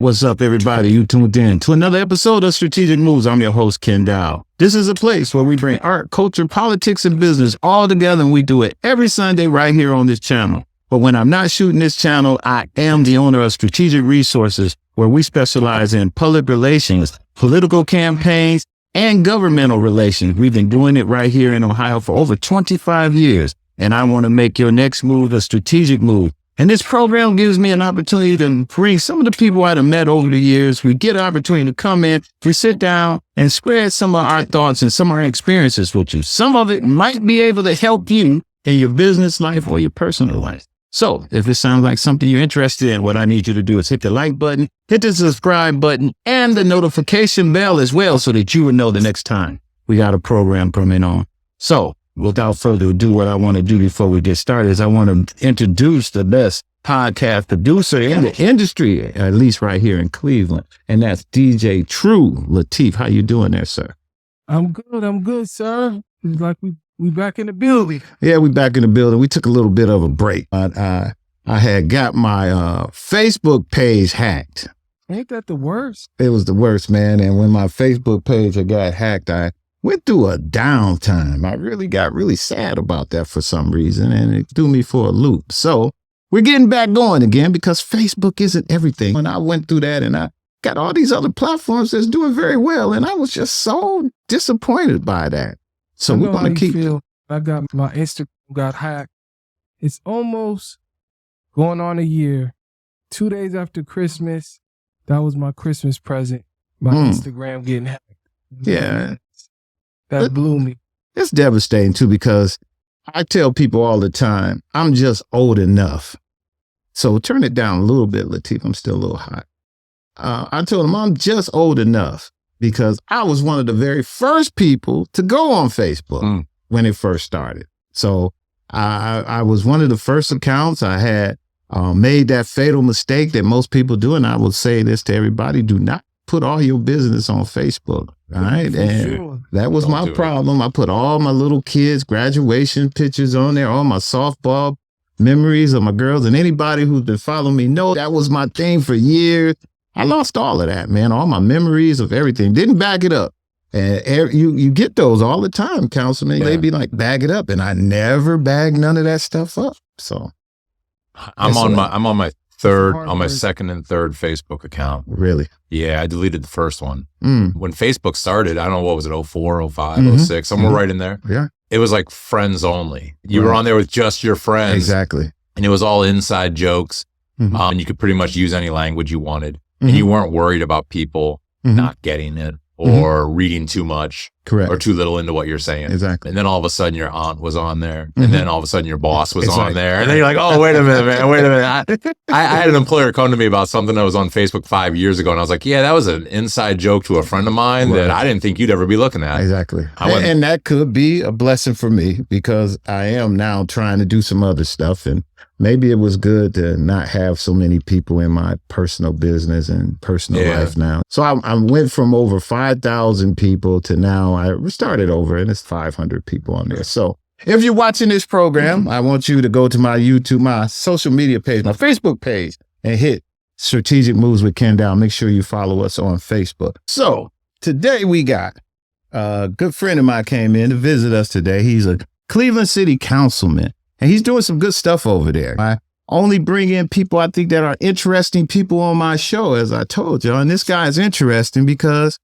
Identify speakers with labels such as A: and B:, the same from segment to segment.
A: What's up, everybody? You tuned in to another episode of Strategic Moves. I'm your host, Ken Dow. This is a place where we bring art, culture, politics, and business all together, and we do it every Sunday right here on this channel. But when I'm not shooting this channel, I am the owner of Strategic Resources, where we specialize in public relations, political campaigns, and governmental relations. We've been doing it right here in Ohio for over 25 years, and I want to make your next move a strategic move. And this program gives me an opportunity to bring some of the people I've met over the years. We get an opportunity to come in, we sit down and spread some of our thoughts and some of our experiences with you. Some of it might be able to help you in your business life or your personal life. So if it sounds like something you're interested in, what I need you to do is hit the like button, hit the subscribe button, and the notification bell as well, so that you will know the next time we got a program coming on. So without further ado, what I want to do before we get started is I want to introduce the best podcast producer in the industry, at least right here in Cleveland, and that's DJ True Lateef. How you doing there, sir?
B: I'm good, sir. It's like we back in the building.
A: Yeah, we back in the building. We took a little bit of a break. I had got my Facebook page hacked.
B: Ain't that the worst?
A: It was the worst, man. And when my Facebook page had got hacked, I went through a downtime. I really got really sad about that for some reason, and it threw me for a loop. So we're getting back going again because Facebook isn't everything. And I went through that and I got all these other platforms that's doing very well. And I was just so disappointed by that. So we're going to keep.
B: I got my Instagram got hacked. It's almost going on a year. 2 days after Christmas, that was my Christmas present. My Instagram getting hacked.
A: Yeah.
B: That blew me.
A: It's devastating too, because I tell people all the time, I'm just old enough. So turn it down a little bit, Lateef. I'm still a little hot. I told them I'm just old enough because I was one of the very first people to go on Facebook when it first started. So I was one of the first accounts. I had made that fatal mistake that most people do. And I will say this to everybody: do not put all your business on Facebook. All right. And that was my problem. I put all my little kids' graduation pictures on there, all my softball memories of my girls, and anybody who's been following me know that was my thing for years. I lost all of that, man. All my memories of everything. Didn't back it up. And you get those all the time, Councilman. Yeah. They be like, bag it up. And I never bagged none of that stuff up. So
C: I'm on my second and third Facebook account.
A: Really?
C: Yeah, I deleted the first one. When Facebook started, I don't know, what was it, 04, 05, 06, somewhere right in there.
A: Yeah.
C: It was like friends only. You were on there with just your friends.
A: Exactly.
C: And it was all inside jokes. And you could pretty much use any language you wanted. And you weren't worried about people not getting it or reading too much.
A: Correct.
C: Or too little into what you're saying.
A: Exactly.
C: And then all of a sudden your aunt was on there. And then all of a sudden your boss was on there. And then you're like, oh, wait a minute, man. Wait a minute. I had an employer come to me about something that was on Facebook 5 years ago. And I was like, yeah, that was an inside joke to a friend of mine that I didn't think you'd ever be looking at.
A: Exactly. And that could be a blessing for me because I am now trying to do some other stuff. And maybe it was good to not have so many people in my personal business and personal life now. So I went from over 5,000 people to now I started over and it's 500 people on there. So if you're watching this program, I want you to go to my YouTube, my social media page, my Facebook page, and hit Strategic Moves with Ken Dow. Make sure you follow us on Facebook. So today we got a good friend of mine came in to visit us today. He's a Cleveland City Councilman. And he's doing some good stuff over there. I only bring in people I think that are interesting people on my show, as I told you. And this guy's interesting because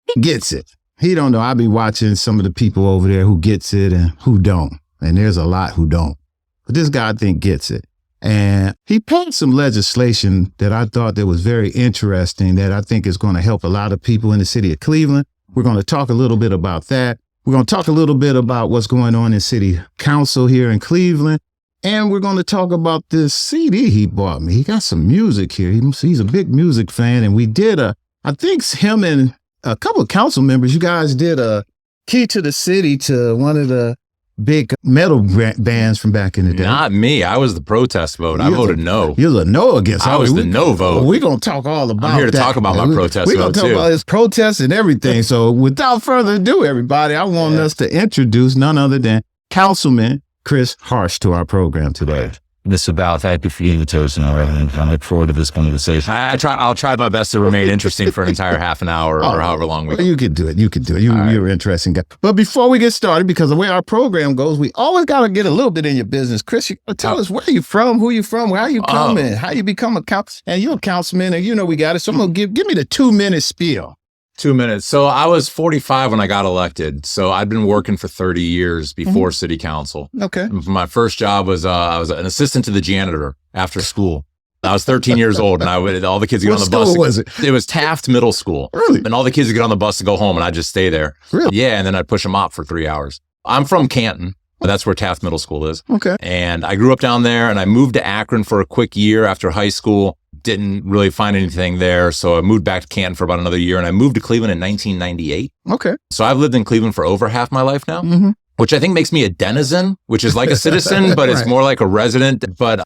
A: he gets it. He don't know. I be watching some of the people over there who gets it and who don't. And there's a lot who don't. But this guy I think gets it. And he passed some legislation that I thought that was very interesting that I think is going to help a lot of people in the city of Cleveland. We're going to talk a little bit about that. We're going to talk a little bit about what's going on in city council here in Cleveland. And we're going to talk about this CD he bought me. He got some music here. He's a big music fan. And we did I think him and a couple of council members, you guys did a Key to the City to one of the big metal bands from back in the day.
C: Not me. I was the protest vote. I voted no.
A: You're the no against.
C: I was the no vote.
A: We're going to talk all about that.
C: I'm here to talk about my protest vote, too. We're going to talk about
A: his protests and everything. So without further ado, everybody, I want us to introduce none other than Councilman Kris Harsh to our program today.
D: this about happy feeling toast and I look forward to this conversation.
C: I'll try my best to remain interesting for an entire half an hour or however long we.
A: You could do it. You're an interesting guy. But before we get started, because the way our program goes, we always got to get a little bit in your business. Kris, tell us where you from, who you from, where you coming, how you become a councilman, and you're a councilman, and we got it. So I'm gonna give me the 2-minute spiel.
C: 2 minutes. So I was 45 when I got elected. So I'd been working for 30 years before city council.
A: Okay.
C: My first job was I was an assistant to the janitor after school. I was 13 years old, and all the kids would get on the bus.
A: What school was it?
C: It was Taft Middle School.
A: Really?
C: And all the kids would get on the bus to go home, and I'd just stay there.
A: Really?
C: Yeah, and then I'd push them up for 3 hours. I'm from Canton. That's where Taft Middle School is.
A: Okay.
C: And I grew up down there, and I moved to Akron for a quick year after high school. Didn't really find anything there. So I moved back to Canton for about another year, and I moved to Cleveland in 1998.
A: Okay.
C: So I've lived in Cleveland for over half my life now, which I think makes me a denizen, which is like a citizen, but it's more like a resident. But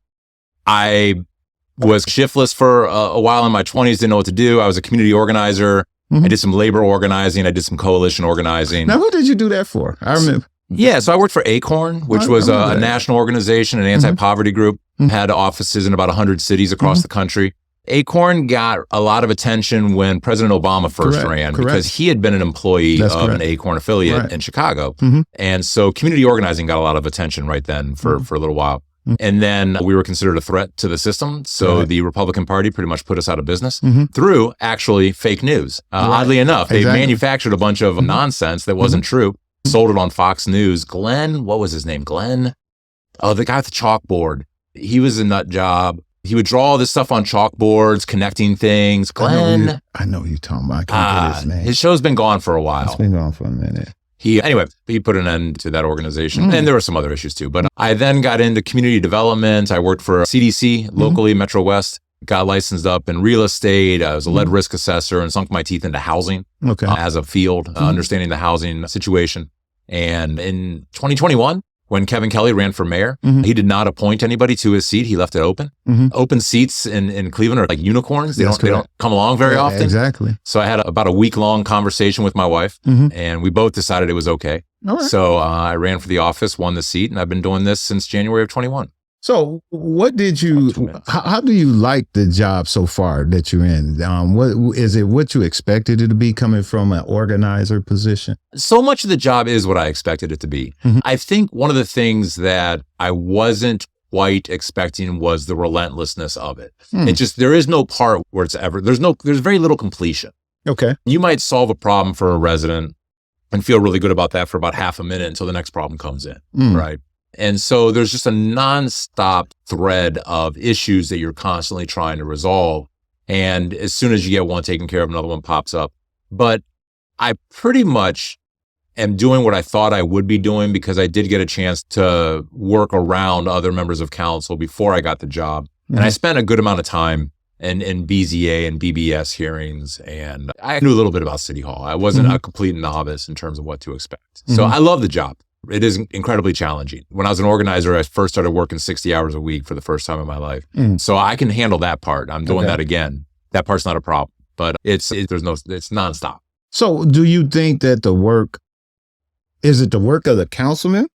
C: I was shiftless for a while in my 20s, didn't know what to do. I was a community organizer. I did some labor organizing. I did some coalition organizing.
A: Now, who did you do that for? I remember.
C: Yeah, so I worked for Acorn, which was a national organization, an anti-poverty group, had offices in about 100 cities across the country. Acorn got a lot of attention when President Obama first ran because he had been an employee of an Acorn affiliate in Chicago. And so community organizing got a lot of attention right then for a little while. And then we were considered a threat to the system. So the Republican Party pretty much put us out of business through actually fake news. Oddly enough, they manufactured a bunch of nonsense that wasn't true. Sold it on Fox News. Glenn, what was his name? Glenn? Oh, the guy with the chalkboard. He was a nut job. He would draw all this stuff on chalkboards, connecting things. Glenn.
A: I know who you're talking about. I can't get his name.
C: His show's been gone for a while.
A: It's been gone for a minute.
C: He put an end to that organization. And there were some other issues too. But I then got into community development. I worked for CDC locally, Metro West. Got licensed up in real estate. I was a lead risk assessor and sunk my teeth into housing as a field, understanding the housing situation. And in 2021, when Kevin Kelly ran for mayor, he did not appoint anybody to his seat. He left it open. Open seats in Cleveland are like unicorns. They don't come along very often.
A: Exactly.
C: So I had about a week-long conversation with my wife, and we both decided it was okay.
A: All right.
C: So I ran for the office, won the seat, and I've been doing this since January of 21.
A: So what did how do you like the job so far that you're in? What is it, what you expected it to be coming from an organizer position?
C: So much of the job is what I expected it to be. I think one of the things that I wasn't quite expecting was the relentlessness of it. It just, there is no part where there's very little completion.
A: Okay.
C: You might solve a problem for a resident and feel really good about that for about half a minute until the next problem comes in, right? And so there's just a nonstop thread of issues that you're constantly trying to resolve. And as soon as you get one taken care of, another one pops up. But I pretty much am doing what I thought I would be doing because I did get a chance to work around other members of council before I got the job. And I spent a good amount of time in BZA and BBS hearings. And I knew a little bit about City Hall. I wasn't a complete novice in terms of what to expect. So I love the job. It is incredibly challenging. When I was an organizer, I first started working 60 hours a week for the first time in my life. So I can handle that part. I'm doing that again. That part's not a problem, but it's nonstop.
A: So do you think that is it the work of the councilman,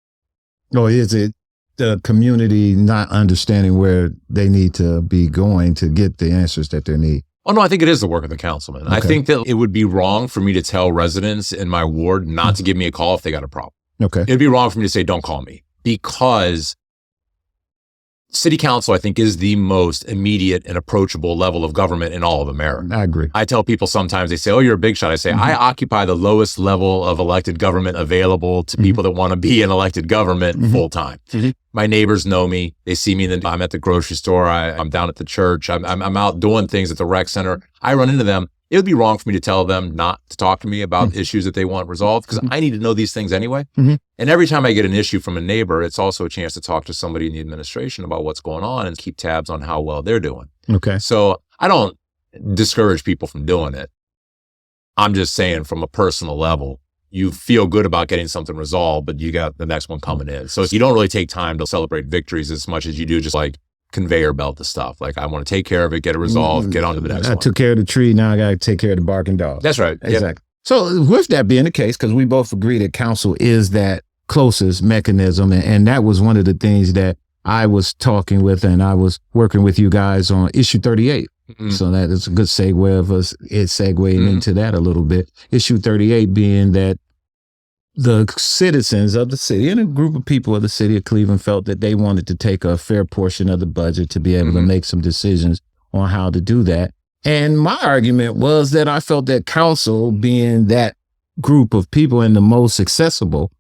A: or is it the community not understanding where they need to be going to get the answers that they need?
C: Oh, no, I think it is the work of the councilman. I think that it would be wrong for me to tell residents in my ward not to give me a call if they got a problem.
A: Okay.
C: It'd be wrong for me to say, don't call me, because city council, I think, is the most immediate and approachable level of government in all of America.
A: I agree.
C: I tell people sometimes, they say, oh, you're a big shot. I say, I occupy the lowest level of elected government available to people that want to be in elected government full time. My neighbors know me. They see me. I'm at the grocery store. I'm down at the church. I'm out doing things at the rec center. I run into them. It would be wrong for me to tell them not to talk to me about issues that they want resolved, because I need to know these things anyway. And every time I get an issue from a neighbor, it's also a chance to talk to somebody in the administration about what's going on and keep tabs on how well they're doing.
A: Okay.
C: So I don't discourage people from doing it. I'm just saying, from a personal level, you feel good about getting something resolved, but you got the next one coming in. So you don't really take time to celebrate victories as much as you do just like conveyor belt the stuff. Like, I want to take care of it, get it resolved, get on to the next one.
A: I took care of the tree. Now I got to take care of the barking dog.
C: That's right.
A: Exactly.
C: Yep.
A: So with that being the case, because we both agree that council is that closest mechanism. And that was one of the things that I was talking with, and I was working with you guys on issue 38. Mm-hmm. So that is a good segue of us segueing into that a little bit. Issue 38 being that the citizens of the city and a group of people of the city of Cleveland felt that they wanted to take a fair portion of the budget to be able to make some decisions on how to do that. And my argument was that I felt that council, being that group of people and the most accessible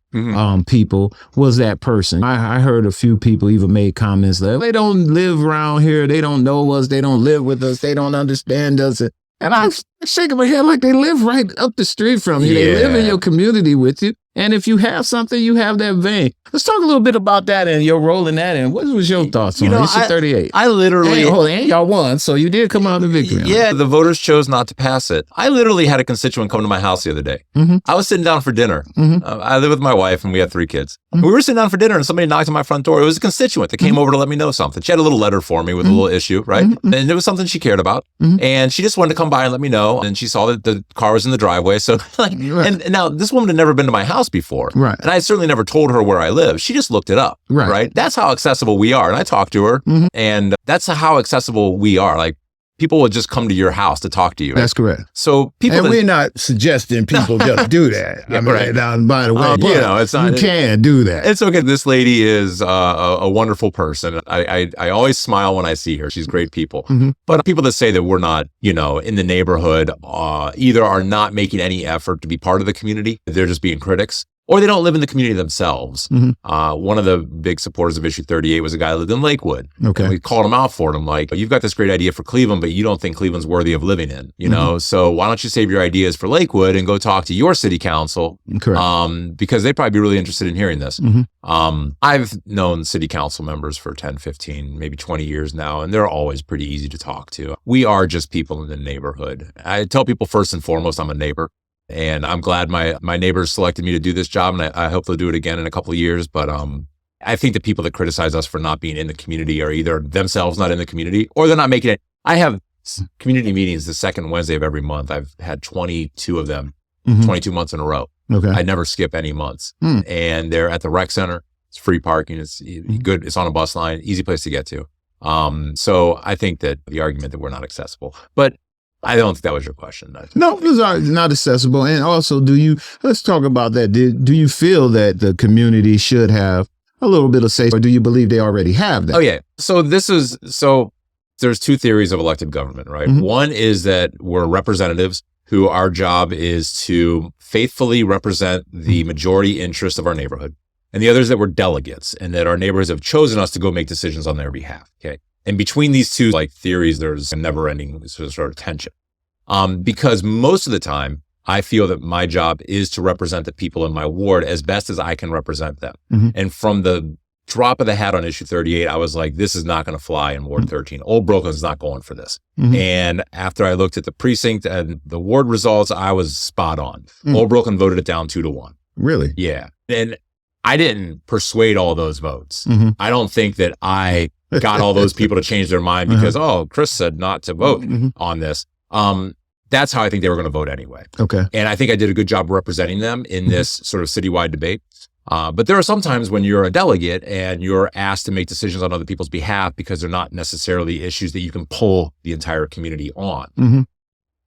A: people, was that person. I heard a few people even made comments that they don't live around here, they don't know us, they don't live with us, they don't understand us. And I'm shaking my head like they live right up the street from you. They live in your community with you. And if you have something, you have that vein. Let's talk a little bit about that and your role in that. And what was your thoughts on issue 38?
C: I literally...
A: And y'all won, so you did come out the victory.
C: Yeah, the voters chose not to pass it. I literally had a constituent come to my house the other day. I was sitting down for dinner. I live with my wife and we have 3 kids. We were sitting down for dinner and somebody knocked on my front door. It was a constituent that came over to let me know something. She had a little letter for me with a little issue, right? And it was something she cared about. And she just wanted to come by and let me know. And she saw that the car was in the driveway. So and now this woman had never been to my house before.
A: Right.
C: And I certainly never told her where I live. She just looked it up. Right. That's how accessible we are. And I talked to her and that's how accessible we are. Like people will just come to your house to talk to you.
A: That's correct.
C: So people,
A: and we're not suggesting people just do that. I mean, now, by the way,
C: it's not.
A: You can do that.
C: It's okay. This lady is a wonderful person. I always smile when I see her. She's great people. But people that say that we're not, in the neighborhood, either are not making any effort to be part of the community. They're just being critics. Or they don't live in the community themselves. One of the big supporters of issue 38 was a guy who lived in Lakewood. Okay. And we called him out for it. I'm like, you've got this great idea for Cleveland, but you don't think Cleveland's worthy of living in, So why don't you save your ideas for Lakewood and go talk to your city council? Correct. Because they'd probably be really interested in hearing this. I've known city council members for 10, 15, maybe 20 years now, and they're always pretty easy to talk to. We are just people in the neighborhood. I tell people first and foremost, I'm a neighbor. And I'm glad my neighbors selected me to do this job, and I hope they'll do it again in a couple of years. But I think the people that criticize us for not being in the community are either themselves not in the community or they're not making it. I have community meetings the second Wednesday of every month. I've had 22 of them, 22 months in a row. Okay. I never skip any months. And they're at the rec center. It's free parking. It's good. It's on a bus line. Easy place to get to. So I think that the argument that we're not accessible, but I don't think that was your question.
A: No, it's not accessible. And also, let's talk about that. Do you feel that the community should have a little bit of say, or do you believe they already have that?
C: Oh, yeah. So there's 2 theories of elected government, right? One is that we're representatives who our job is to faithfully represent the majority interest of our neighborhood. And the other is that we're delegates and that our neighbors have chosen us to go make decisions on their behalf. Okay. And between these 2 theories, there's a never-ending sort of tension. Because most of the time, I feel that my job is to represent the people in my ward as best as I can represent them. And from the drop of the hat on issue 38, I was like, this is not going to fly in Ward 13. Old Brooklyn's not going for this. And after I looked at the precinct and the ward results, I was spot on. Old Brooklyn voted it down 2-1.
A: Really?
C: Yeah. And I didn't persuade all those votes. I don't think that I got all those people to change their mind because, Kris said not to vote on this. That's how I think they were going to vote anyway. Okay. And I think I did a good job representing them in this sort of citywide debate. But there are some times when you're a delegate and you're asked to make decisions on other people's behalf because they're not necessarily issues that you can pull the entire community on.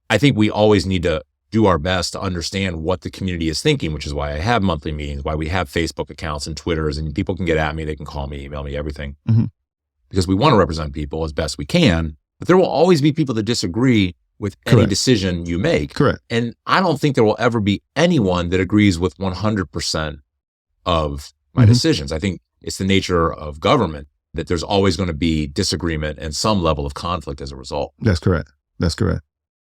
C: I think we always need to do our best to understand what the community is thinking, which is why I have monthly meetings, why we have Facebook accounts and Twitters, and people can get at me, they can call me, email me, everything. Because we want to represent people as best we can, but there will always be people that disagree with any decision you make. Correct. And I don't think there will ever be anyone that agrees with 100% of my decisions. I think it's the nature of government that there's always going to be disagreement and some level of conflict as a result.
A: That's correct.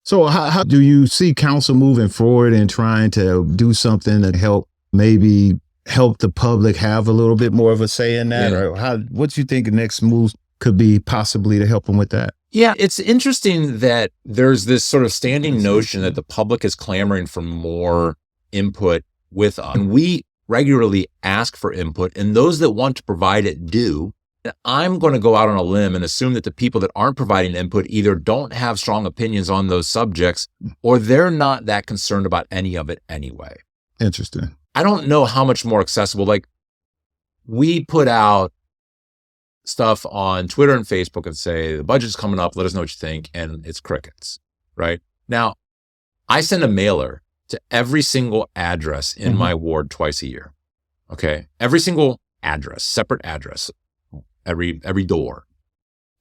A: So how do you see council moving forward and trying to do something to help the public have a little bit more of a say in that? Or what do you think the next move could be possibly to help them with that?
C: Yeah, it's interesting that there's this sort of standing notion that the public is clamoring for more input with us. And we regularly ask for input, and those that want to provide it do. And I'm going to go out on a limb and assume that the people that aren't providing input either don't have strong opinions on those subjects or they're not that concerned about any of it anyway.
A: Interesting.
C: I don't know how much more accessible. Like, we put out stuff on Twitter and Facebook and say, the budget's coming up, let us know what you think. And it's crickets, right? Now, I send a mailer to every single address in my ward twice a year. Okay. Every single address, separate address, every door.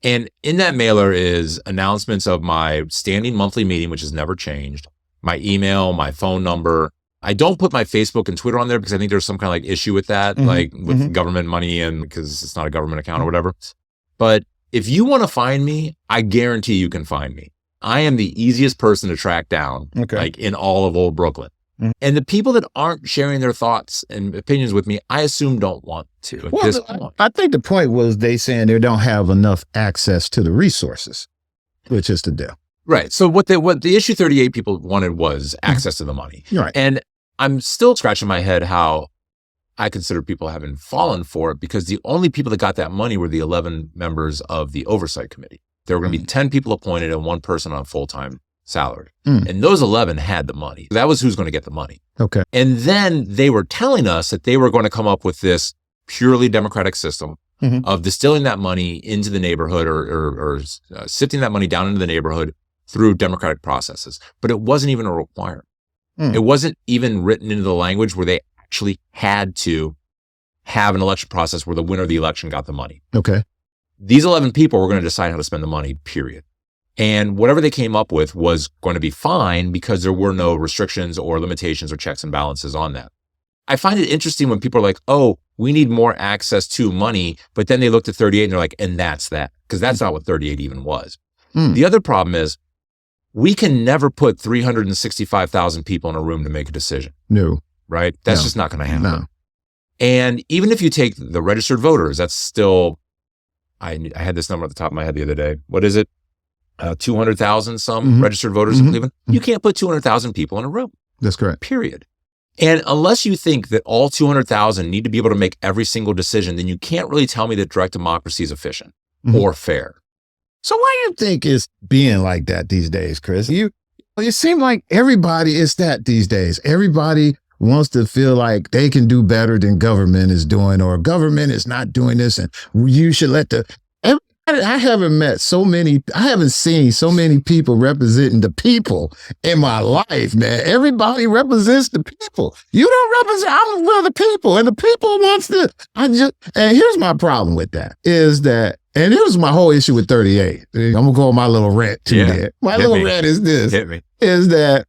C: And in that mailer is announcements of my standing monthly meeting, which has never changed, my email, my phone number. I don't put my Facebook and Twitter on there because I think there's some kind of like issue with that, like with government money and because it's not a government account or whatever. But if you want to find me, I guarantee you can find me. I am the easiest person to track down, like in all of old Brooklyn. And the people that aren't sharing their thoughts and opinions with me, I assume don't want to.
A: Well, I think the point was they saying they don't have enough access to the resources, which is the deal.
C: Right. So what the issue 38 people wanted was access to the money.
A: Right.
C: And I'm still scratching my head how I consider people having fallen for it because the only people that got that money were the 11 members of the oversight committee. There were going to be 10 people appointed and one person on full-time salary. And those 11 had the money. That was who's going to get the money.
A: Okay.
C: And then they were telling us that they were going to come up with this purely democratic system of distilling that money into the neighborhood or sifting that money down into the neighborhood through democratic processes. But it wasn't even a requirement. It wasn't even written into the language where they actually had to have an election process where the winner of the election got the money.
A: Okay.
C: These 11 people were going to decide how to spend the money, period. And whatever they came up with was going to be fine because there were no restrictions or limitations or checks and balances on that. I find it interesting when people are like, oh, we need more access to money, but then they looked at 38 and they're like, and that's that, because that's not what 38 even was. The other problem is we can never put 365,000 people in a room to make a decision.
A: No.
C: Right? That's just not going to happen.
A: No.
C: And even if you take the registered voters, that's still, I had this number at the top of my head the other day. What is it? 200,000 some registered voters in Cleveland. You can't put 200,000 people in a room.
A: That's correct.
C: Period. And unless you think that all 200,000 need to be able to make every single decision, then you can't really tell me that direct democracy is efficient or fair.
A: So why do you think it's being like that these days, Kris? It seems like everybody is that these days. Everybody wants to feel like they can do better than government is doing, or government is not doing this, and you should let I haven't seen so many people representing the people in my life, man. Everybody represents the people. You don't represent, I'm with the people, and the people wants to, and here's my problem with that, is that, and here's my whole issue with 38. I'm going to go on my little rant too there. My little rant is this, is that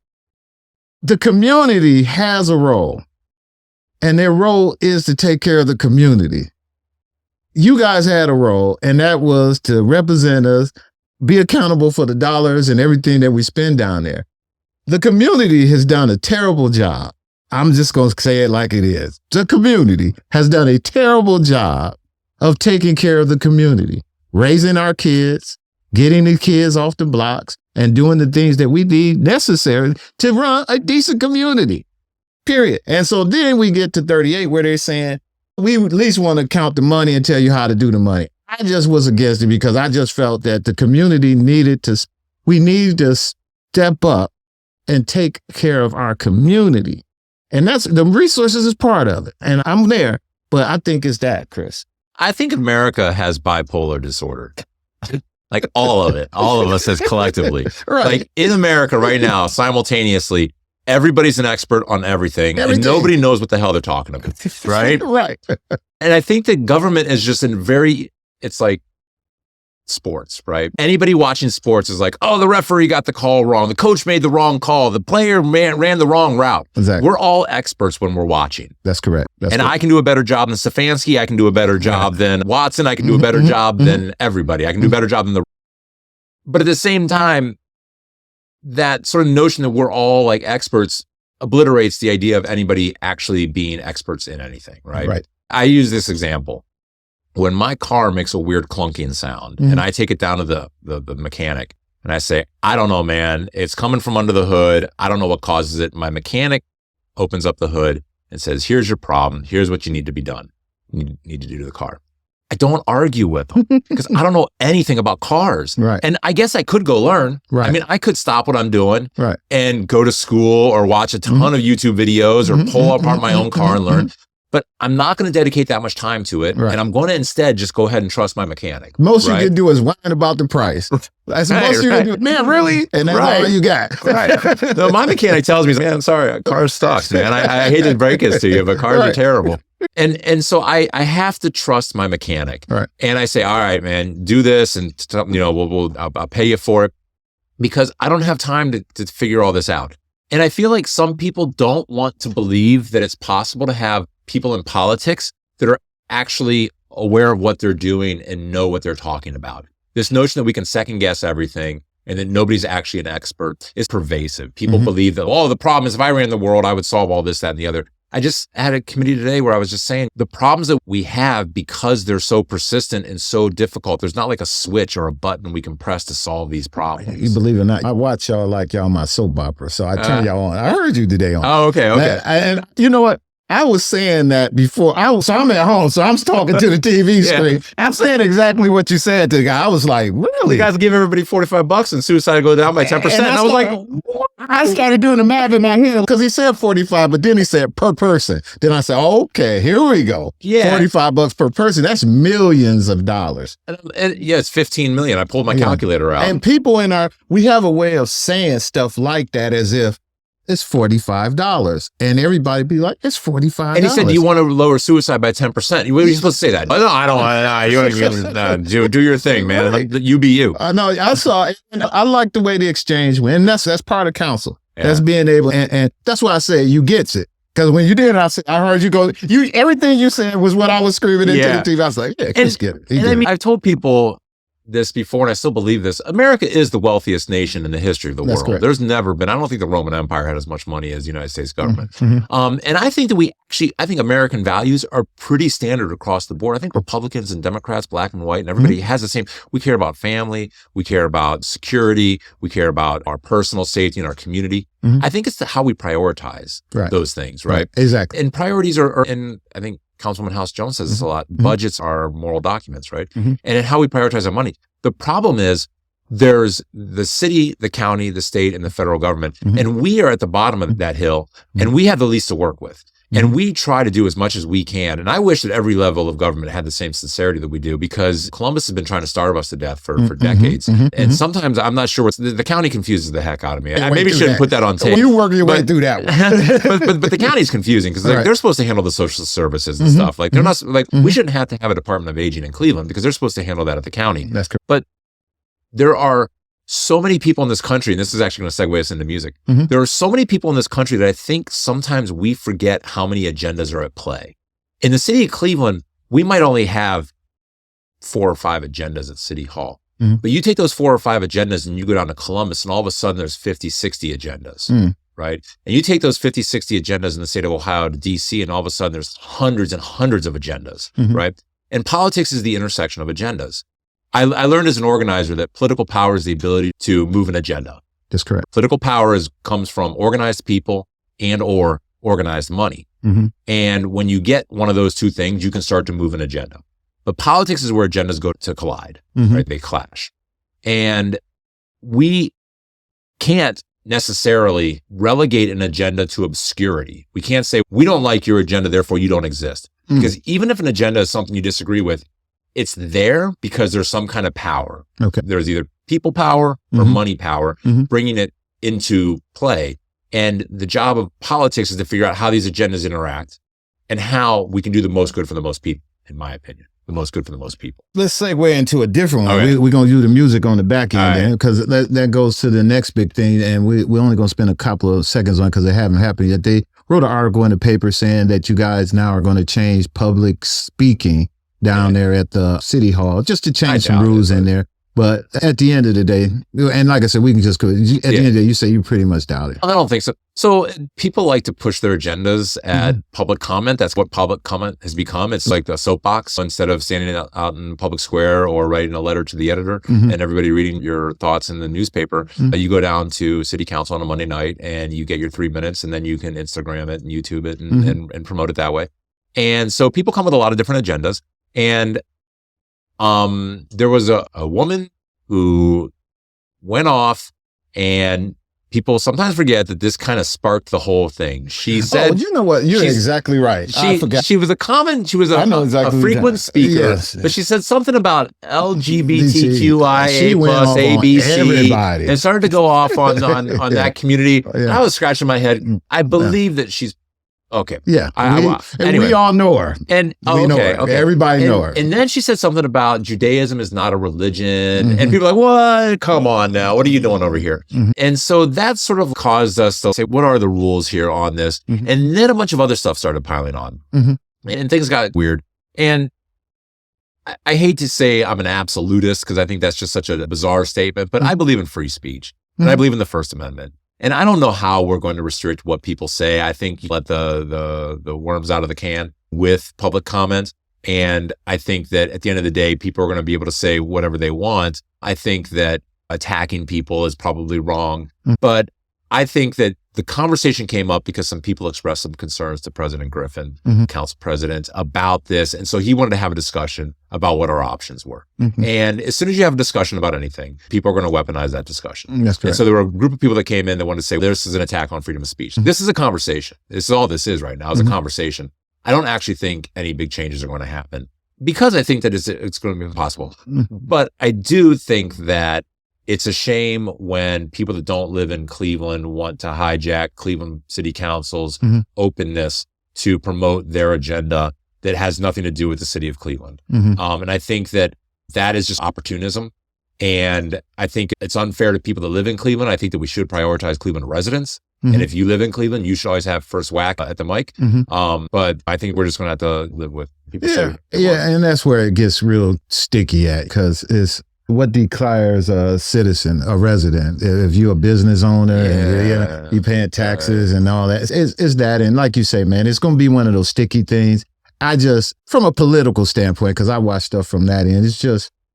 A: the community has a role, and their role is to take care of the community. You guys had a role, and that was to represent us, be accountable for the dollars and everything that we spend down there. The community has done a terrible job. I'm just going to say it like it is. The community has done a terrible job of taking care of the community, raising our kids, getting the kids off the blocks, and doing the things that we need necessary to run a decent community, period. And so then we get to 38 where they're saying, we at least want to count the money and tell you how to do the money. I just was against it because I just felt that the community needed to step up and take care of our community. And that's, the resources is part of it. And I'm there, but I think it's that, Kris.
C: I think America has bipolar disorder. Like all of it, all of us as collectively.
A: Right.
C: Like in America right now, simultaneously, everybody's an expert on everything, and nobody knows what the hell they're talking about, right?
A: Right.
C: And I think that government is just it's like sports, right? Anybody watching sports is like, oh, the referee got the call wrong. The coach made the wrong call. The player ran the wrong route.
A: Exactly.
C: We're all experts when we're watching.
A: That's correct.
C: I can do a better job than Stefanski. I can do a better job than Watson. I can do a better job than everybody. I can do a better job than But at the same time, that sort of notion that we're all like experts obliterates the idea of anybody actually being experts in anything, right?
A: Right.
C: I use this example. When my car makes a weird clunking sound and I take it down to the mechanic and I say, I don't know, man, it's coming from under the hood. I don't know what causes it. My mechanic opens up the hood and says, here's your problem. Here's what you need to be done. You need to do to the car. I don't argue with them because I don't know anything about cars.
A: Right.
C: And I guess I could go learn.
A: Right.
C: I mean, I could stop what I'm doing
A: right.
C: and go to school or watch a ton of YouTube videos or pull apart my own car and learn. but I'm not going to dedicate that much time to it.
A: Right.
C: And I'm going to instead just go ahead and trust my mechanic.
A: Most you can do is whine about the price. That's most you can do. Man, really? And that's all you got.
C: Right. No, my mechanic tells me, man, I'm sorry, cars sucks, man. I hate to break this to you, but cars are terrible. And so I have to trust my mechanic.
A: Right.
C: And I say, all right, man, do this, and I'll pay you for it, because I don't have time to figure all this out. And I feel like some people don't want to believe that it's possible to have people in politics that are actually aware of what they're doing and know what they're talking about. This notion that we can second guess everything and that nobody's actually an expert is pervasive. People believe that, the problem is if I ran the world, I would solve all this, that, and the other. I just had a committee today where I was just saying the problems that we have, because they're so persistent and so difficult, there's not like a switch or a button we can press to solve these problems.
A: You believe it or not, I watch y'all like y'all my soap opera, so I turn y'all on. I heard you today on.
C: Oh, okay.
A: And you know what? I was saying that before. So I'm at home, so I'm talking to the TV screen. I'm saying exactly what you said to the guy. I was like, really?
C: You guys give everybody $45 and suicide go down by 10%. And I was like,
A: I started doing the math in my head because he said 45, but then he said per person. Then I said, okay, here we go.
C: Yeah.
A: $45 per person. That's millions of dollars.
C: And yeah, it's 15 million. I pulled my calculator out.
A: And people we have a way of saying stuff like that as if it's $45. And everybody be like, it's $45.
C: And he said, do you want to lower suicide by 10%? You were supposed to say that. No, I don't. Do your thing, man. Like, you be you.
A: No, I saw it. I like the way the exchange went. And that's part of council. Yeah. That's being able, and that's why I say you gets it. Because when you did, I heard you go, everything you said was what I was screaming into the TV. I was like, yeah, Kris get it.
C: I mean, I've told people this before, and I still believe this. America is the wealthiest nation in the history of the world.
A: Correct.
C: There's never been, I don't think the Roman Empire had as much money as the United States government. And I think that I think American values are pretty standard across the board. I think Republicans and Democrats, black and white, and everybody has the same. We care about family. We care about security. We care about our personal safety and our community. I think it's how we prioritize those things, right?
A: Exactly.
C: And priorities are, and I think Councilman House Jones says this a lot, budgets are moral documents, right? And in how we prioritize our money. The problem is there's the city, the county, the state, and the federal government. And we are at the bottom of that hill, and we have the least to work with. And we try to do as much as we can. And I wish that every level of government had the same sincerity that we do, because Columbus has been trying to starve us to death for decades. And sometimes I'm not sure the county confuses the heck out of me. I maybe shouldn't put that on tape.
A: You work your way through that one.
C: but the county's confusing because they're supposed to handle the social services and stuff. Like they're not like, we shouldn't have to have a Department of Aging in Cleveland because they're supposed to handle that at the county.
A: That's correct.
C: But there are so many people in this country, and this is actually going to segue us into music. There are so many people in this country that I think sometimes we forget how many agendas are at play. In the city of Cleveland, we might only have 4 or 5 agendas at City Hall. But you take those 4 or 5 agendas and you go down to Columbus, and all of a sudden there's 50, 60 agendas, right? And you take those 50, 60 agendas in the state of Ohio to DC, and all of a sudden there's hundreds and hundreds of agendas, right? And politics is the intersection of agendas. I learned as an organizer that political power is the ability to move an agenda.
A: That's correct.
C: Political power comes from organized people and or organized money. And when you get one of those two things, you can start to move an agenda. But politics is where agendas go to collide, right? They clash. And we can't necessarily relegate an agenda to obscurity. We can't say, we don't like your agenda, therefore you don't exist. Because even if an agenda is something you disagree with, it's there because there's some kind of power.
A: Okay.
C: There's either people power or money power bringing it into play. And the job of politics is to figure out how these agendas interact and how we can do the most good for the most people, in my opinion. The most good for the most people.
A: Let's segue into a different one.
C: Okay.
A: We're going to do the music on the back end because that goes to the next big thing. And we're only going to spend a couple of seconds on it because it haven't happened yet. They wrote an article in the paper saying that you guys now are going to change public speaking down there at the City Hall, just to change some rules in there. But at the end of the day, and like I said, we can just go, at the end of the day, you say you pretty much doubt it.
C: I don't think so. So people like to push their agendas at public comment. That's what public comment has become. It's like a soapbox. Instead of standing out in public square or writing a letter to the editor and everybody reading your thoughts in the newspaper, you go down to city council on a Monday night and you get your 3 minutes, and then you can Instagram it and YouTube it and promote it that way. And so people come with a lot of different agendas. And there was a woman who went off and people sometimes forget that this kind of sparked the whole thing. She said,
A: you know what? You're exactly right. I forgot.
C: She was a frequent speaker, but she said something about LGBTQIA plus ABC
A: everybody.
C: and started to go off on that community. Yeah. I was scratching my head. I believe that she's okay.
A: Yeah.
C: Anyway.
A: We all know her.
C: And
A: okay. Everybody know her.
C: And then she said something about Judaism is not a religion. And people are like, what? Come on now. What are you doing over here? And so that sort of caused us to say, what are the rules here on this? And then a bunch of other stuff started piling on. And things got weird. And I hate to say I'm an absolutist because I think that's just such a bizarre statement, but I believe in free speech. And I believe in the First Amendment. And I don't know how we're going to restrict what people say. I think you let the worms out of the can with public comment. And I think that at the end of the day, people are going to be able to say whatever they want. I think that attacking people is probably wrong. But I think that the conversation came up because some people expressed some concerns to President Griffin, Council President, about this. And so he wanted to have a discussion about what our options were. And as soon as you have a discussion about anything, people are going to weaponize that discussion.
A: That's correct.
C: And so there were a group of people that came in that wanted to say, this is an attack on freedom of speech. This is a conversation. This is all this is right now, is a conversation. I don't actually think any big changes are going to happen because I think that it's going to be impossible. But I do think that it's a shame when people that don't live in Cleveland want to hijack Cleveland City Council's openness to promote their agenda that has nothing to do with the city of Cleveland. And I think that is just opportunism. And I think it's unfair to people that live in Cleveland. I think that we should prioritize Cleveland residents. And if you live in Cleveland, you should always have first whack at the mic. But I think we're just going to have to live with people.
A: And that's where it gets real sticky at, because it's what declares a citizen, a resident. If you're a business owner and you're paying taxes and all that, it's that. And like you say, man, it's going to be one of those sticky things. From a political standpoint, because I watch stuff from that end,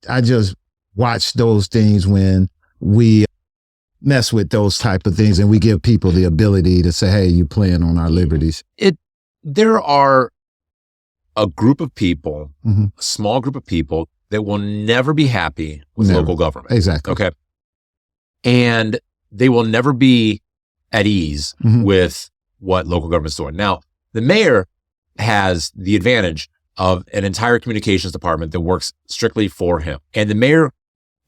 A: I just watch those things when we mess with those type of things and we give people the ability to say, hey, you're playing on our liberties.
C: There are a group of people, a small group of people that will never be happy with local government.
A: Exactly.
C: Okay. And they will never be at ease with what local government's doing. Now, the mayor has the advantage of an entire communications department that works strictly for him. And the mayor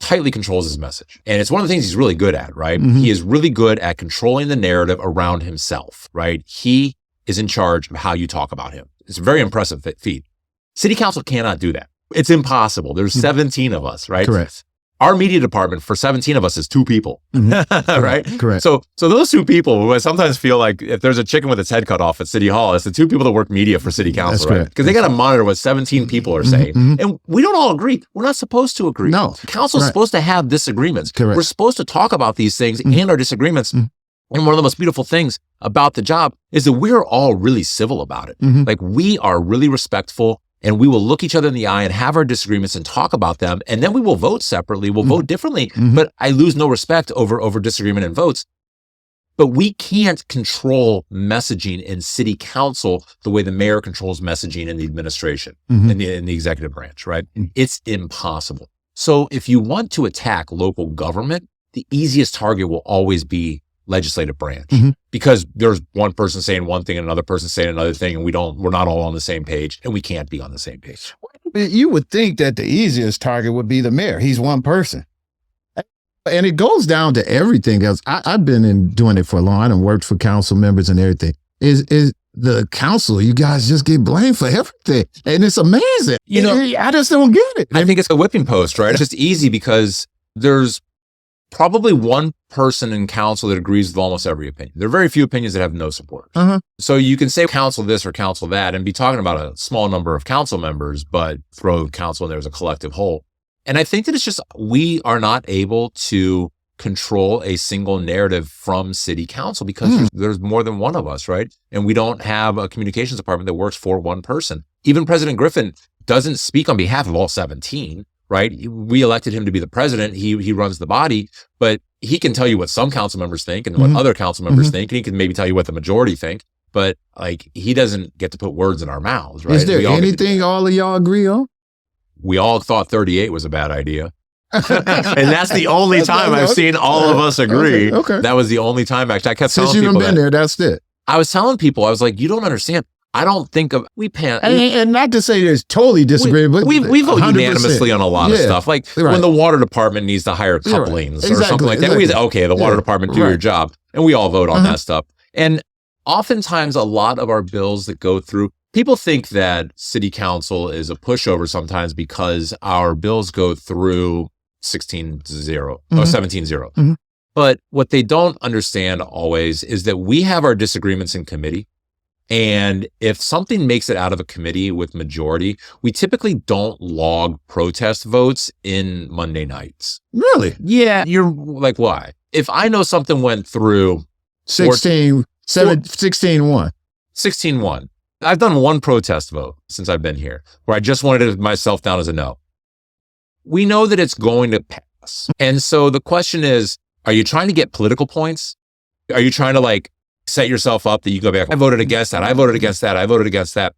C: tightly controls his message. And it's one of the things he's really good at, right? He is really good at controlling the narrative around himself, right? He is in charge of how you talk about him. It's a very impressive feat. City council cannot do that. It's impossible. There's 17 of us, right?
A: Correct.
C: Our media department for 17 of us is 2 people, right?
A: Correct.
C: So those 2 people, I sometimes feel like if there's a chicken with its head cut off at City Hall, it's the 2 people that work media for City Council, right? Because they got to monitor what 17 people are saying. And we don't all agree. We're not supposed to agree.
A: No.
C: Council's supposed to have disagreements.
A: Correct.
C: We're supposed to talk about these things and our disagreements. And one of the most beautiful things about the job is that we're all really civil about it. Like we are really respectful. And we will look each other in the eye and have our disagreements and talk about them. And then we will vote separately. We'll vote differently. But I lose no respect over disagreement and votes. But we can't control messaging in city council the way the mayor controls messaging in the administration, in the executive branch, right? It's impossible. So if you want to attack local government, the easiest target will always be legislative branch, because there's one person saying one thing and another person saying another thing, and we're not all on the same page, and we can't be on the same page.
A: You would think that the easiest target would be the mayor. He's one person. And it goes down to everything else. I've been doing it for a long time. I've worked for council members and everything. Is the council, you guys just get blamed for everything. And it's amazing. I just don't get it.
C: I think it's a whipping post, right? It's just easy because there's probably one person in council that agrees with almost every opinion. There are very few opinions that have no support. So you can say council this or council that and be talking about a small number of council members, but throw council in there as a collective whole. And I think that it's just, we are not able to control a single narrative from city council because there's more than one of us, right? And we don't have a communications department that works for one person. Even President Griffin doesn't speak on behalf of all 17. Right? We elected him to be the president. He runs the body, but he can tell you what some council members think and what other council members think. And he can maybe tell you what the majority think, but like he doesn't get to put words in our mouths, right?
A: Is there anything all of y'all agree on?
C: We all thought 38 was a bad idea. And that's the only time I've seen all of us agree.
A: Okay.
C: That was the only time, actually. I kept
A: Since
C: telling
A: you've
C: people
A: been
C: that.
A: there, that's it.
C: I was telling people, I was like, you don't understand. I don't think of,
A: And not to say there's totally disagreement, but
C: we vote
A: 100%.
C: unanimously on a lot of stuff. Like when the water department needs to hire couplings or something like that.
A: Exactly.
C: Okay, the water department, do your job. And we all vote on that stuff. And oftentimes a lot of our bills that go through, people think that city council is a pushover sometimes because our bills go through 16-0 or 17-0. But what they don't understand always is that we have our disagreements in committee. And if something makes it out of a committee with majority, we typically don't log protest votes in Monday nights.
A: Really?
C: Yeah. You're like, why? If I know something went through
A: 16-1.
C: 16-1. I've done one protest vote since I've been here where I just wanted it myself down as a no. We know that it's going to pass. And so the question is, are you trying to get political points? Are you trying to like set yourself up that you go back, I voted against that, I voted against that, I voted against that?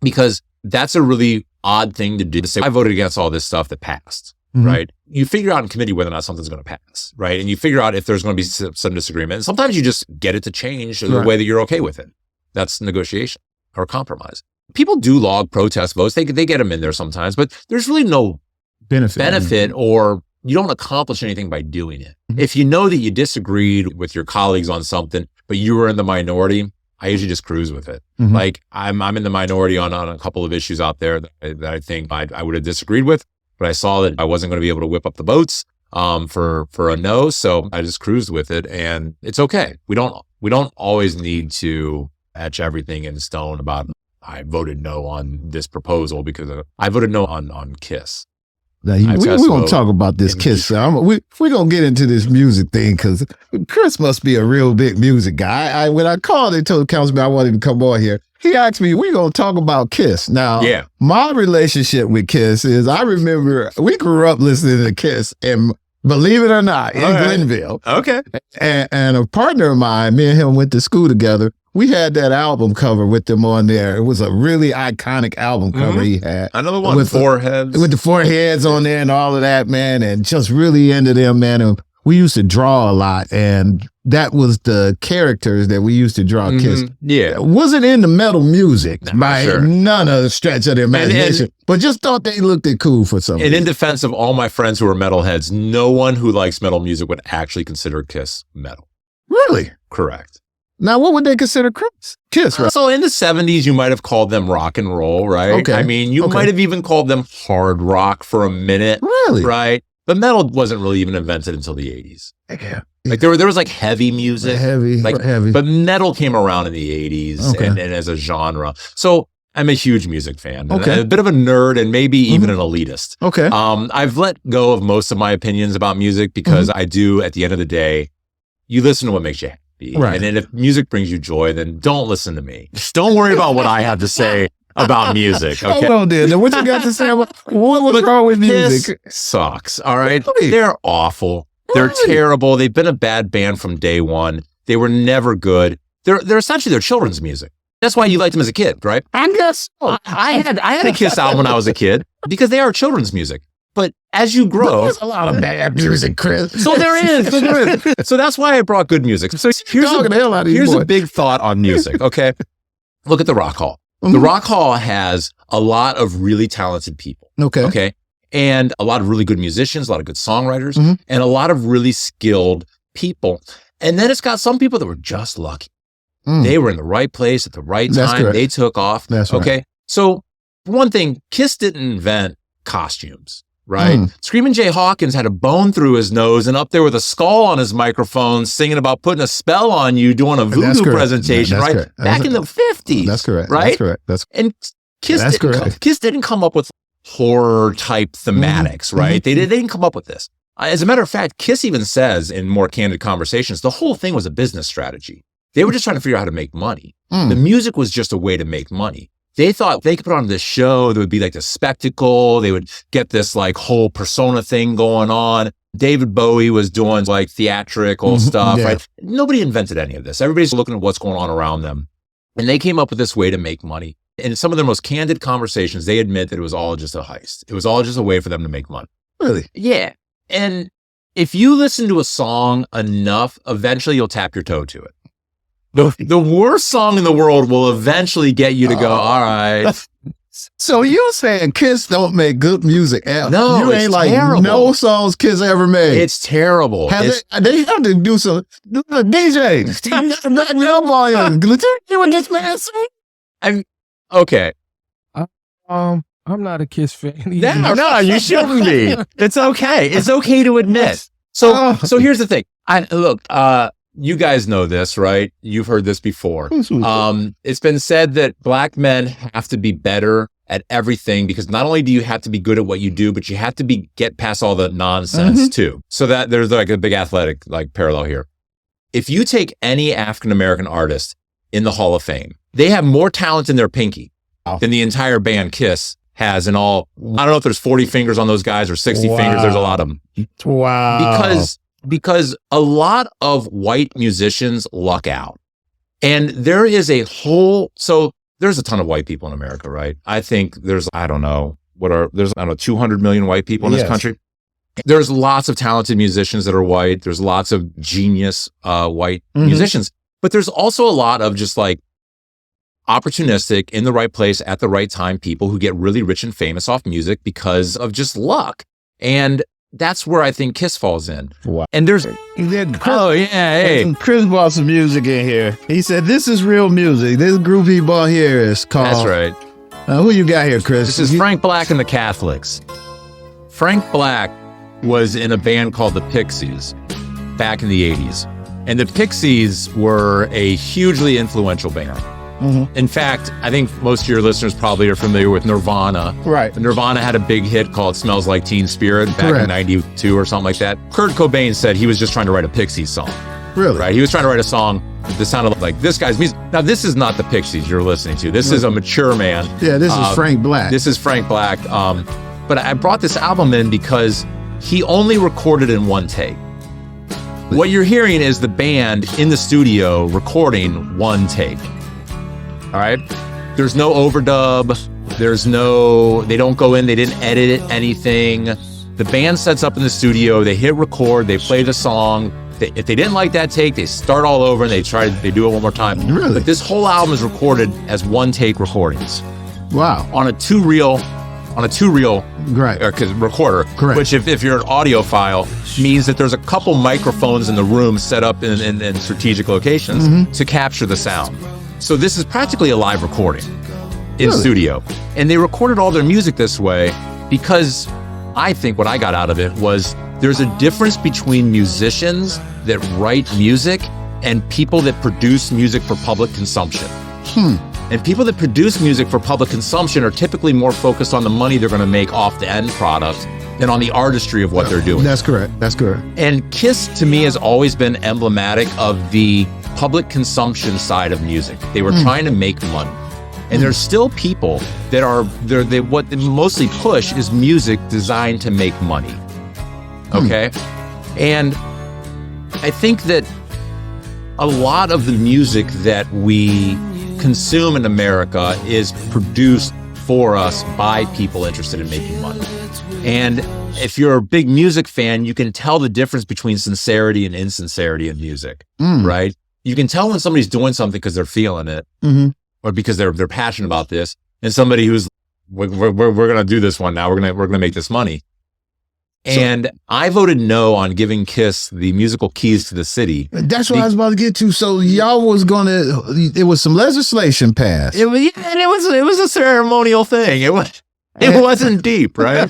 C: Because that's a really odd thing to do, to say, I voted against all this stuff that passed, right? You figure out in committee whether or not something's going to pass, right? And you figure out if there's going to be some disagreement. And sometimes you just get it to change in the way that you're okay with it. That's negotiation or compromise. People do log protest votes. They get them in there sometimes, but there's really no benefit or you don't accomplish anything by doing it. If you know that you disagreed with your colleagues on something, but you were in the minority, I usually just cruise with it. Like I'm in the minority on a couple of issues out there that I think I would have disagreed with, but I saw that I wasn't going to be able to whip up the votes for a no. So I just cruised with it and it's okay. We don't always need to etch everything in stone about I voted no on this proposal because I voted no on KISS.
A: Now, we're going to talk about this KISS. We're going to get into this music thing because Kris must be a real big music guy. When I called and told Councilman I wanted to come on here, he asked me, we're going to talk about KISS. Now, my relationship with KISS is I remember we grew up listening to KISS and believe it or not, in Glenville.
C: Okay.
A: And a partner of mine, me and him went to school together. We had that album cover with them on there. It was a really iconic album cover he had.
C: Another one
A: with
C: four heads.
A: With the 4 heads on there and all of that, man. And just really into them, man. And we used to draw a lot. And that was the characters that we used to draw KISS.
C: Yeah.
A: Wasn't into metal music by none of the stretch of the imagination. But just thought they looked cool for some reason.
C: And in defense of all my friends who are metalheads, no one who likes metal music would actually consider KISS metal.
A: Really?
C: Correct.
A: Now, what would they consider KISS? Right?
C: So in the 70s, you might have called them rock and roll, right?
A: Okay.
C: I mean, you might have even called them hard rock for a minute.
A: Really?
C: Right? But metal wasn't really even invented until the 80s.
A: Yeah.
C: Like there was like heavy music.
A: Heavy.
C: But metal came around in the 80s and as a genre. So I'm a huge music fan. Okay. A bit of a nerd and maybe even an elitist.
A: Okay.
C: I've let go of most of my opinions about music because I do, at the end of the day, you listen to what makes you happy. Right. And then if music brings you joy, then don't listen to me. Don't worry about what I have to say about music. Okay.
A: Hold on, then. What you got to say about what's wrong with music?
C: This sucks. All right. They're awful. They're terrible. They've been a bad band from day one. They were never good. They're essentially their children's music. That's why you liked them as a kid, right?
A: I guess.
C: I had a KISS album when I was a kid because they are children's music. But as you grow,
A: there's a lot of bad music, Kris.
C: So there is. So that's why I brought good music. So here's a big thought on music. Okay. Look at the Rock Hall. The Rock Hall has a lot of really talented people. Okay. And a lot of really good musicians, a lot of good songwriters, and a lot of really skilled people. And then it's got some people that were just lucky. They were in the right place at the right time. They took off.
A: That's
C: okay.
A: Right.
C: So one thing, KISS didn't invent costumes. Right? Screaming Jay Hawkins had a bone through his nose and up there with a skull on his microphone singing about putting a spell on you doing a voodoo presentation, right? Back in the 50s.
A: That's correct.
C: Right?
A: That's correct.
C: And KISS didn't come up with horror type thematics, right? They didn't come up with this. As a matter of fact, KISS even says in more candid conversations, the whole thing was a business strategy. They were just trying to figure out how to make money. The music was just a way to make money. They thought they could put on this show that would be like the spectacle. They would get this like whole persona thing going on. David Bowie was doing like theatrical stuff, right? Nobody invented any of this. Everybody's looking at what's going on around them. And they came up with this way to make money. In some of their most candid conversations, they admit that it was all just a heist. It was all just a way for them to make money.
A: Really?
C: Yeah. And if you listen to a song enough, eventually you'll tap your toe to it. The worst song in the world will eventually get you to go, all right.
A: So you're saying Kiss don't make good music?
C: No,
A: you ain't like
C: terrible.
A: No songs Kiss ever made.
C: It's terrible.
A: They have to do some DJ.
C: Okay.
B: I'm not a Kiss fan.
C: No, you shouldn't be. It's okay. It's okay to admit. So here's the thing. Look, you guys know this, right? You've heard this before. It's been said that black men have to be better at everything because not only do you have to be good at what you do, but you have to get past all the nonsense too. So that there's like a big athletic like parallel here. If you take any African-American artist in the Hall of Fame, they have more talent in their pinky than the entire band Kiss has in all. I don't know if there's 40 fingers on those guys or 60 fingers. There's a lot of them.
A: Wow.
C: Because a lot of white musicians luck out. And there is there's a ton of white people in America, right? I think there's 200 million white people in this country. There's lots of talented musicians that are white. There's lots of genius white musicians, but there's also a lot of just like opportunistic, in the right place at the right time people who get really rich and famous off music because of just luck. And that's where I think Kiss falls in.
A: Wow.
C: And there's
A: Kris brought some music in here. He said, this is real music. This group he brought here is called...
C: That's right.
A: Who you got here, Kris?
C: This is Frank Black and the Catholics. Frank Black was in a band called the Pixies back in the 80s. And the Pixies were a hugely influential band. In fact, I think most of your listeners probably are familiar with Nirvana.
A: Right.
C: Nirvana had a big hit called Smells Like Teen Spirit back in 92 or something like that. Kurt Cobain said he was just trying to write a Pixies song.
A: Really?
C: Right. He was trying to write a song that sounded like this guy's music. Now, this is not the Pixies you're listening to. This is a mature man.
A: Yeah, this is Frank Black.
C: This is Frank Black. But I brought this album in because he only recorded in one take. What you're hearing is the band in the studio recording one take. All right. There's no overdub. They don't go in. They didn't edit anything. The band sets up in the studio. They hit record. They play the song. If they didn't like that take, they start all over and they do it one more time.
A: Really?
C: But this whole album is recorded as one take recordings.
A: Wow.
C: On a two reel
A: Right.
C: recorder.
A: Correct.
C: Which if you're an audiophile means that there's a couple microphones in the room set up in strategic locations to capture the sound. So this is practically a live recording in studio. And they recorded all their music this way because I think what I got out of it was there's a difference between musicians that write music and people that produce music for public consumption. And people that produce music for public consumption are typically more focused on the money they're going to make off the end product than on the artistry of what they're doing.
A: That's correct.
C: And Kiss, to me, has always been emblematic of the public consumption side of music. They were trying to make money. And there's still people that what they mostly push is music designed to make money. Okay? And I think that a lot of the music that we consume in America is produced for us by people interested in making money. And if you're a big music fan, you can tell the difference between sincerity and insincerity in music, right? You can tell when somebody's doing something because they're feeling it, or because they're passionate about this, and somebody who's we're going to do this one now. We're going to make this money. And I voted no on giving Kiss the musical keys to the city.
A: That's what I was about to get to. So y'all was it was some legislation passed.
C: It was a ceremonial thing. It wasn't deep, right?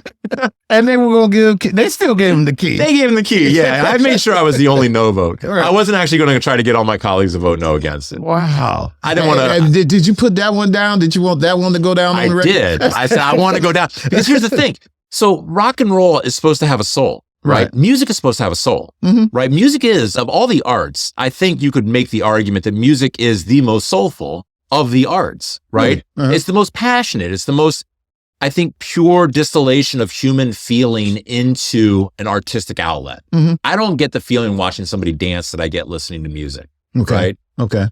A: And they were going to they still gave him the key.
C: They gave him the key. Yeah. I made sure I was the only no vote. I wasn't actually going to try to get all my colleagues to vote no against it.
A: Wow.
C: I didn't want to.
A: Did you put that one down? Did you want that one to go down on the record?
C: I did. I said, I want to go down. Because here's the thing. So rock and roll is supposed to have a soul, right? Music is supposed to have a soul, right? Music is, of all the arts, I think you could make the argument that music is the most soulful of the arts, right? It's the most passionate. It's the most, I think, pure distillation of human feeling into an artistic outlet. I don't get the feeling watching somebody dance that I get listening to music, right?
A: Okay.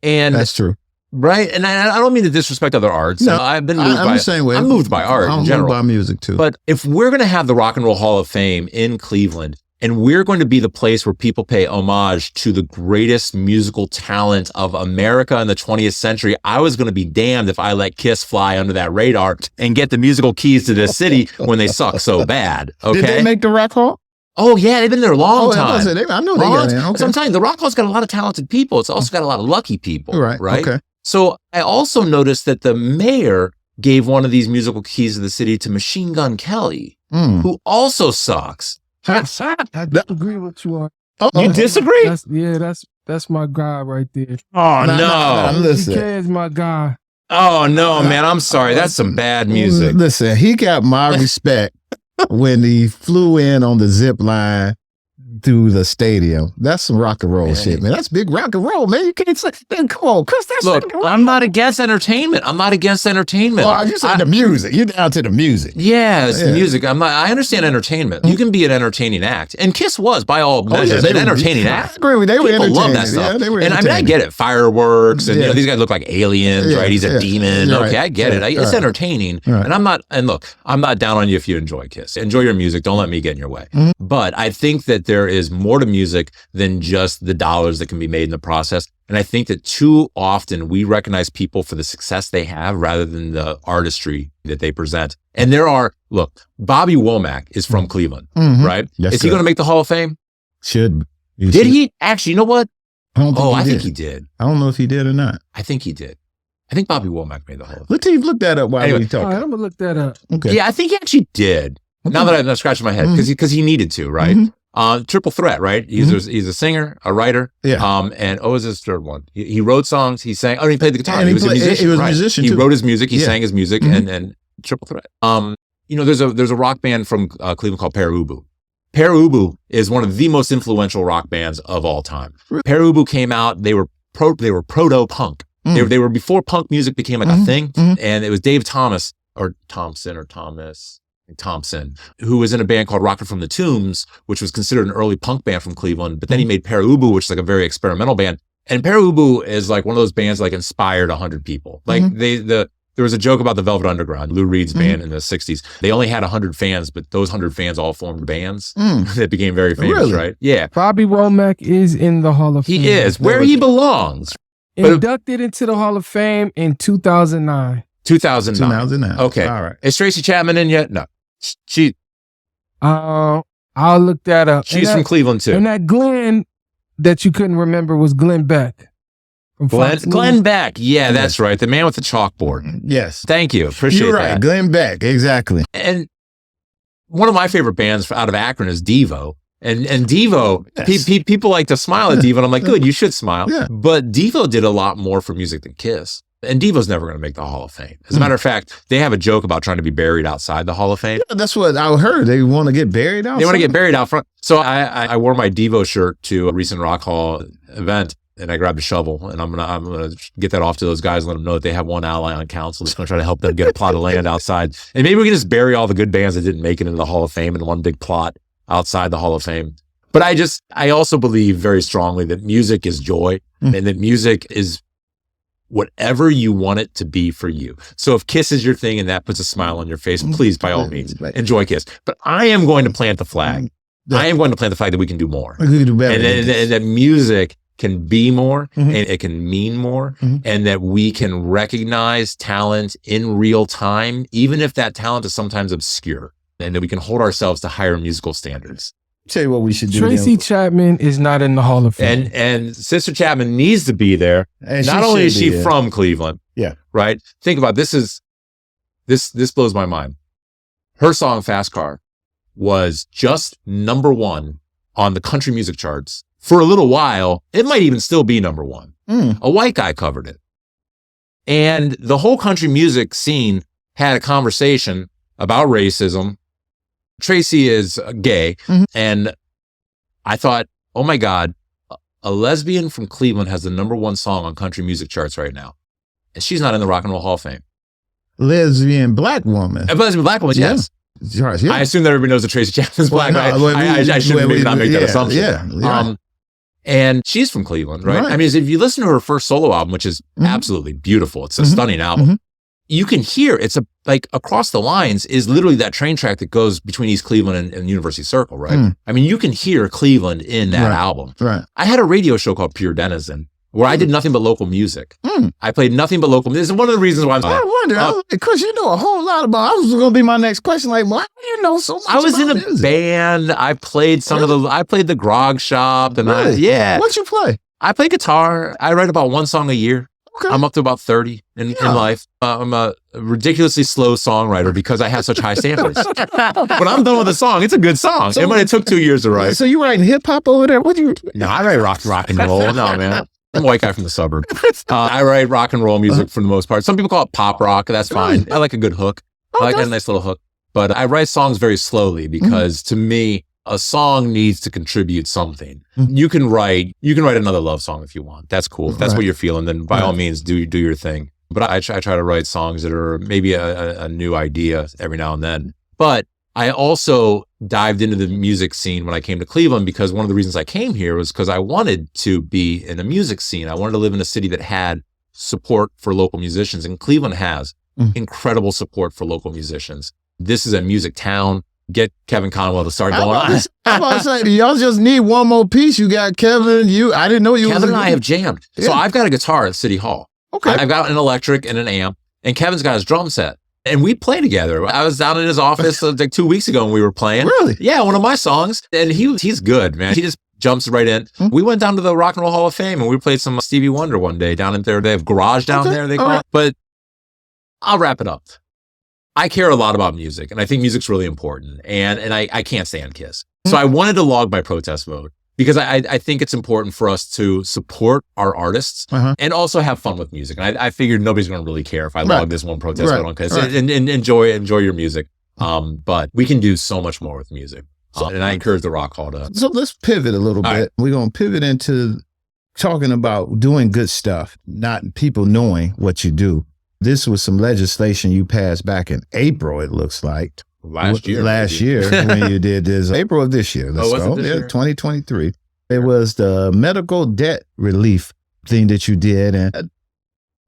C: And
A: that's true.
C: Right. And I don't mean to disrespect other arts.
A: No,
C: I've been moved
A: I'm the same way.
C: I'm moved by art
A: I'm
C: in general.
A: moved by music too.
C: But if we're going to have the Rock and Roll Hall of Fame in Cleveland, and we're going to be the place where people pay homage to the greatest musical talent of America in the 20th century, I was going to be damned if I let Kiss fly under that radar and get the musical keys to this city when they suck so bad. Okay.
A: Did they make the Rock Hall?
C: Oh, yeah. They've been there a long time.
A: I know they got it. Okay.
C: So I'm telling you, the Rock Hall's got a lot of talented people. It's also got a lot of lucky people. Right.
A: Okay.
C: So I also noticed that the mayor gave one of these musical keys to the city to Machine Gun Kelly, who also sucks.
B: I disagree with you on.
C: You disagree?
B: That's my guy right there.
C: Oh, no.
A: Listen.
B: DK is my guy.
C: Oh, no, man. I'm sorry. That's some bad music.
A: Listen, he got my respect when he flew in on the zip line through the stadium. That's some rock and roll shit, man. That's big rock and roll, man. You can't say, man, come on, Chris. That's
C: Look, I'm not against entertainment.
A: Oh, you said the music. You're down to the music.
C: Yeah, it's the music. I understand entertainment. You can be an entertaining act. And Kiss was, by all measures, an entertaining act.
A: I agree with you. They were
C: People
A: entertaining.
C: love that stuff.
A: Yeah, they were
C: and I mean, I get it. Fireworks and these guys look like aliens, right? He's a demon.
A: Right.
C: Okay, I get it. It's entertaining.
A: Right.
C: And look, I'm not down on you if you enjoy Kiss. Enjoy your music. Don't let me get in your way. But I think that there is more to music than just the dollars that can be made in the process. And I think that too often we recognize people for the success they have rather than the artistry that they present. And Bobby Womack is from Cleveland, right? Is he going to make the Hall of Fame?
A: Should.
C: Did he? Actually, you know what?
A: I
C: think he did.
A: I don't know if he did or not.
C: I think he did. I think Bobby Womack made the Hall of Fame.
A: Let's look that up while we talk.
B: All right, I'm going to look that up.
A: Okay.
C: Yeah, I think he actually did. Okay. Now that I'm scratching my head, because he needed to, right? Triple threat, right? He's a singer, a writer, and what was his third one? He wrote songs, he sang, he played the guitar. He was a musician.
A: He was a musician too.
C: He wrote his music, he sang his music, and triple threat. There's a rock band from Cleveland called Pere Ubu. Pere Ubu is one of the most influential rock bands of all time. Pere Ubu came out, they were proto-punk. They were before punk music became like a thing, and it was Dave Thomas, or Thompson, or Thompson, who was in a band called Rocket from the Tombs, which was considered an early punk band from Cleveland. But then he made Pere Ubu, which is like a very experimental band. And Pere Ubu is like one of those bands like inspired 100 people. Like there was a joke about the Velvet Underground, Lou Reed's band in the 60s. They only had 100 fans, but those 100 fans all formed bands that became very famous, right? Yeah.
B: Bobby Womack is in the Hall of Fame.
C: He is, where he belongs.
B: Inducted into the Hall of Fame in 2009.
C: 2009. Okay.
A: All right.
C: Is Tracy Chapman in yet? No.
B: I'll look that up.
C: She's from Cleveland too.
B: And that Glenn that you couldn't remember was Glenn Beck.
C: Glenn Beck. Yeah, that's right. The man with the chalkboard.
A: Yes.
C: Thank you. Appreciate
A: You're right.
C: that.
A: Glenn Beck. Exactly.
C: And one of my favorite bands out of Akron is Devo. And Devo, people like to smile at Devo. And I'm like, good, you should smile. Yeah. But Devo did a lot more for music than Kiss. And Devo's never going to make the Hall of Fame. As a matter of fact, they have a joke about trying to be buried outside the Hall of Fame.
A: Yeah, that's what I heard. They want to get buried outside.
C: They want to get buried out front. So I wore my Devo shirt to a recent Rock Hall event, and I grabbed a shovel, and I'm gonna get that off to those guys and let them know that they have one ally on council that's going to try to help them get a plot of land outside. And maybe we can just bury all the good bands that didn't make it into the Hall of Fame in one big plot outside the Hall of Fame. But I also believe very strongly that music is joy, and that music is whatever you want it to be for you. So if Kiss is your thing and that puts a smile on your face, please, by all means, enjoy Kiss. But I am going to plant the flag. I am going to plant the flag that we can do more. We can do better. And that music can be more, and it can mean more, and that we can recognize talent in real time, even if that talent is sometimes obscure, and that we can hold ourselves to higher musical standards.
A: Tell you what we should do.
B: Tracy Chapman is not in the Hall of Fame.
C: And Sister Chapman needs to be there. And not only is she from Cleveland. Yeah. Right? Think about this blows my mind. Her song Fast Car was just number one on the country music charts for a little while. It might even still be number one. A white guy covered it. And the whole country music scene had a conversation about racism. Tracy is gay, and I thought, oh my God, a lesbian from Cleveland has the number one song on country music charts right now, and she's not in the Rock and Roll Hall of Fame.
A: Lesbian black woman.
C: A lesbian black woman, yes.
A: Yeah.
C: I assume that everybody knows that Tracy Chapman's black. I should maybe not make that assumption. And she's from Cleveland, right?
A: Right.
C: I mean, if you listen to her first solo album, which is absolutely beautiful, it's a stunning album. You can hear it's like across the lines is literally that train track that goes between East Cleveland and University Circle, right? I mean, you can hear Cleveland in that album.
A: Right.
C: I had a radio show called Pure Denizen where I did nothing but local music. I played nothing but local music. This is one of the reasons why
A: I wonder, because you know a whole lot about, I was going to be my next question, like, why do you know so much
C: I was
A: about
C: in a
A: music?
C: band. I played I played the Grog Shop. And
A: What you play?
C: I play guitar. I writ about one song a year.
A: Okay.
C: I'm up to about 30 in life. I'm a ridiculously slow songwriter because I have such high standards. When I'm done with a song, it's a good song. It might have took 2 years to write.
A: So you writing hip hop over there? What do you?
C: No, I write rock and roll. No, man. I'm a white guy from the suburb. I write rock and roll music for the most part. Some people call it pop rock. That's fine. I like a good hook. I like a nice little hook. But I write songs very slowly because to me, a song needs to contribute something. You can write another love song if you want. That's cool. If that's what you're feeling, then by all means, do your thing. But I try to write songs that are maybe a new idea every now and then. But I also dived into the music scene when I came to Cleveland because one of the reasons I came here was because I wanted to be in a music scene. I wanted to live in a city that had support for local musicians. And Cleveland has incredible support for local musicians. This is a music town. Get Kevin Conwell to start going on.
A: I'm about to say, y'all just need one more piece. You got Kevin. I didn't know you.
C: Kevin and I have jammed. Yeah. So I've got a guitar at City Hall.
A: Okay.
C: I've got an electric and an amp, and Kevin's got his drum set. And we play together. I was down in his office like 2 weeks ago and we were playing.
A: Really?
C: Yeah, one of my songs. And he's good, man. He just jumps right in. We went down to the Rock and Roll Hall of Fame and we played some Stevie Wonder one day down in there. They have garage down there, they call it. But I'll wrap it up. I care a lot about music, and I think music's really important, and I can't stand Kiss. So I wanted to log my protest vote because I think it's important for us to support our artists and also have fun with music. And I figured nobody's going to really care if I log this one protest vote on Kiss and enjoy your music. But we can do so much more with music. And I encourage the Rock Hall to.
A: So let's pivot a little bit. Right. We're going to pivot into talking about doing good stuff, not people knowing what you do. This was some legislation you passed back in April, it looks like.
C: Last year
A: when you did this. April of this year. Let's go. 2023. It was the medical debt relief thing that you did. And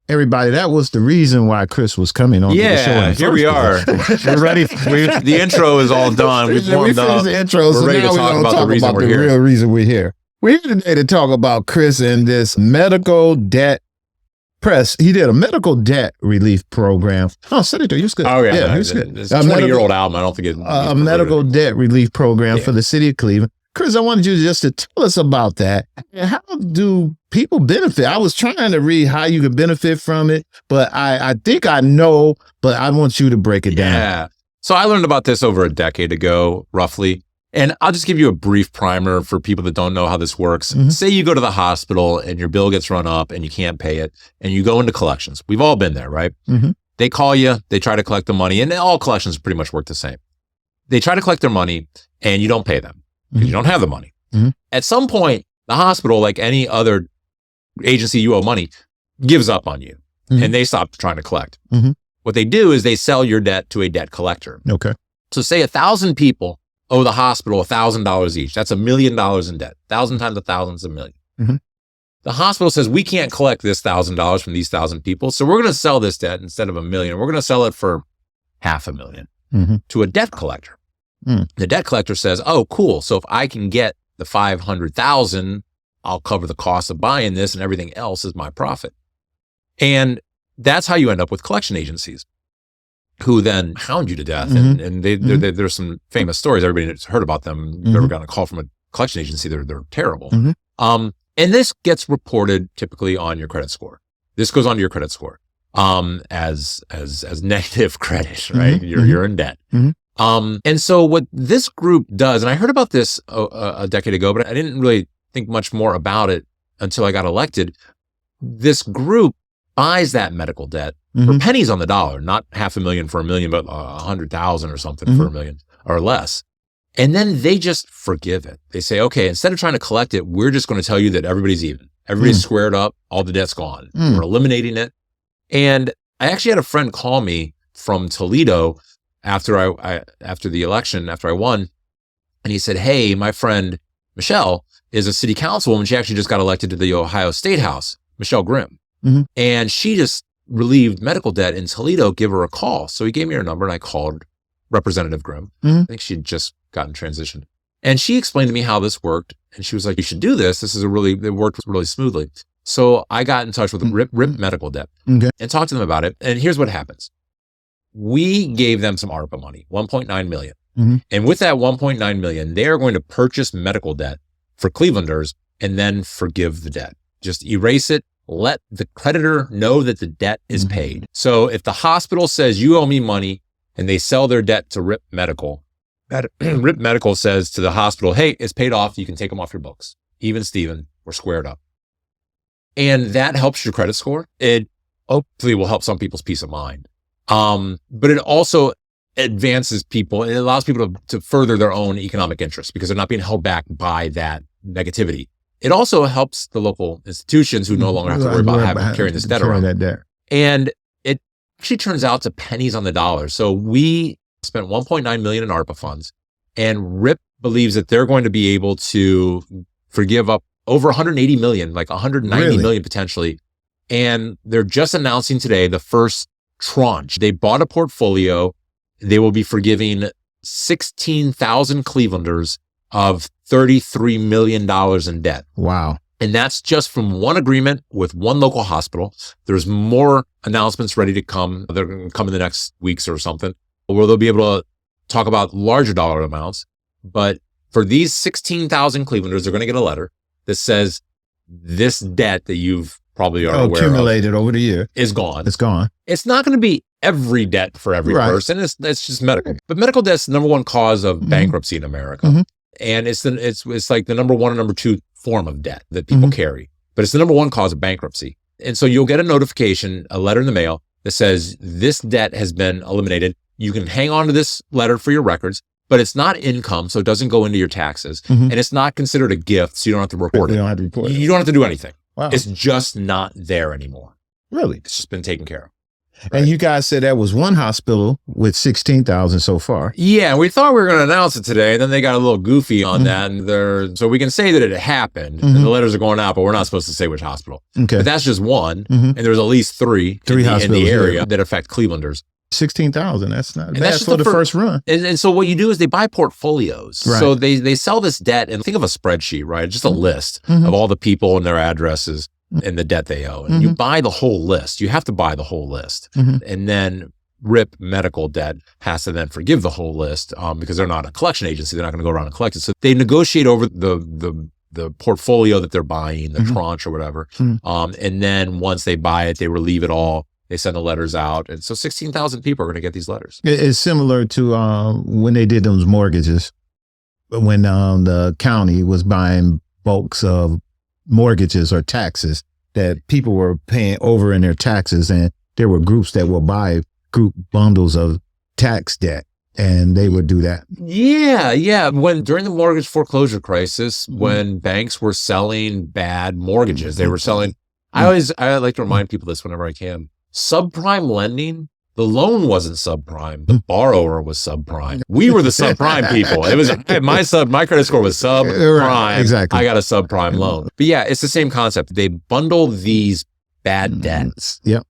A: everybody, that was the reason why Kris was coming on the show.
C: Yeah, here we are.
A: We're ready.
C: The intro is all done. We've warmed up.
A: The intro,
C: we're ready to talk about the reason we're here.
A: Real reason we're here. We're here today to talk about Kris and this medical debt press. He did a medical debt relief program. Oh, Senator, you was good.
C: Oh, yeah.
A: He was good.
C: It's a 20-year-old album. I don't think it's
A: a medical debt relief program for the city of Cleveland. Kris, I wanted you just to tell us about that. And how do people benefit? I was trying to read how you could benefit from it, but I think I know, but I want you to break it down.
C: Yeah. So I learned about this over a decade ago, roughly. And I'll just give you a brief primer for people that don't know how this works. Say you go to the hospital and your bill gets run up and you can't pay it and you go into collections. We've all been there, right? They call you, they try to collect the money, and all collections pretty much work the same. They try to collect their money and you don't pay them because you don't have the money. At some point, the hospital, like any other agency you owe money, gives up on you and they stop trying to collect. What they do is they sell your debt to a debt collector.
A: Okay.
C: So say 1,000 people owe the hospital $1,000 each. That's $1 million in debt. 1,000 times 1,000 is $1 million. The hospital says, we can't collect this $1,000 from these 1,000 people. So we're going to sell this debt instead of $1 million. We're going to sell it for $500,000 to a debt collector. The debt collector says, oh, cool. So if I can get the $500,000, I'll cover the cost of buying this and everything else is my profit. And that's how you end up with collection agencies who then hound you to death. And there's some famous stories. Everybody's heard about them. Never gotten a call from a collection agency. They're terrible. And this gets reported typically on your credit score. This goes onto your credit score as negative credit, right? You're in debt. And so what this group does, and I heard about this a decade ago, but I didn't really think much more about it until I got elected. This group buys that medical debt for pennies on the dollar, not $500,000 for $1 million, but 100,000 or something for $1 million or less. And then they just forgive it. They say, okay, instead of trying to collect it, we're just going to tell you that everybody's even. Everybody's squared up. All the debt's gone. We're eliminating it. And I actually had a friend call me from Toledo after the election, after I won. And he said, hey, my friend Michelle is a city councilwoman. She actually just got elected to the Ohio State House, Michelle Grimm. And she just relieved medical debt in Toledo. Give her a call. So he gave me her number and I called Representative Grimm. I think she'd just gotten transitioned. And she explained to me how this worked. And she was like, you should do this. It worked really smoothly. So I got in touch with RIP Medical Debt and talked to them about it. And here's what happens. We gave them some ARPA money, $1.9 million. And with that $1.9 million, they are going to purchase medical debt for Clevelanders and then forgive the debt. Just erase it. Let the creditor know that the debt is paid. So if the hospital says you owe me money and they sell their debt to RIP Medical, RIP Medical says to the hospital, hey, it's paid off. You can take them off your books. Even Steven, we're squared up. And that helps your credit score. It hopefully will help some people's peace of mind. But it also advances people. It allows people to further their own economic interests because they're not being held back by that negativity. It also helps the local institutions who no longer have to worry about carrying this debt around. And it actually turns out to pennies on the dollar. So we spent $1.9 million in ARPA funds, and RIP believes that they're going to be able to forgive up over 180 million, like 190 million potentially. And they're just announcing today the first tranche. They bought a portfolio. They will be forgiving 16,000 Clevelanders of $33 million in debt.
A: Wow.
C: And that's just from one agreement with one local hospital. There's more announcements ready to come. They're going to come in the next weeks or something, where they'll be able to talk about larger dollar amounts. But for these 16,000 Clevelanders, they're going to get a letter that says this debt that you've probably are aware
A: accumulated over the year
C: is gone.
A: It's gone.
C: It's not going to be every debt for every person. It's just medical. But medical debt's the number one cause of bankruptcy in America. And it's like the number one and number two form of debt that people carry. But it's the number one cause of bankruptcy. And so you'll get a notification, a letter in the mail that says this debt has been eliminated. You can hang on to this letter for your records, but it's not income, so it doesn't go into your taxes. And it's not considered a gift, so you don't have to report it.
A: You don't have to report it.
C: You don't have to do anything.
A: Wow.
C: It's just not there anymore.
A: Really?
C: It's just been taken care of.
A: And you guys said that was one hospital with 16,000 so far.
C: Yeah, we thought we were going to announce it today, and then they got a little goofy on that. And so we can say that it happened, and the letters are going out, but we're not supposed to say which hospital. Okay. But that's just one, and there's at least three in the area that affect Clevelanders.
A: 16,000. That's not bad for the first run.
C: And so what you do is they buy portfolios. Right. So they sell this debt, and think of a spreadsheet, right? Just a list of all the people and their addresses and the debt they owe. And you buy the whole list. You have to buy the whole list. And then RIP Medical Debt has to then forgive the whole list because they're not a collection agency. They're not going to go around and collect it. So they negotiate over the portfolio that they're buying, the tranche or whatever. And then once they buy it, they relieve it all. They send the letters out. And so 16,000 people are going to get these letters.
A: It's similar to when they did those mortgages, when the county was buying bulks of mortgages or taxes that people were paying over in their taxes. And there were groups that will buy group bundles of tax debt, and they would do that. Yeah.
C: During the mortgage foreclosure crisis, when banks were selling bad mortgages, they were selling, I like to remind people this whenever I can. Subprime lending, the loan wasn't subprime. The borrower was subprime. We were the subprime people. It was my credit score was subprime. Right, exactly. I got a subprime loan. But yeah, it's the same concept. They bundle these bad debts.
A: Yep.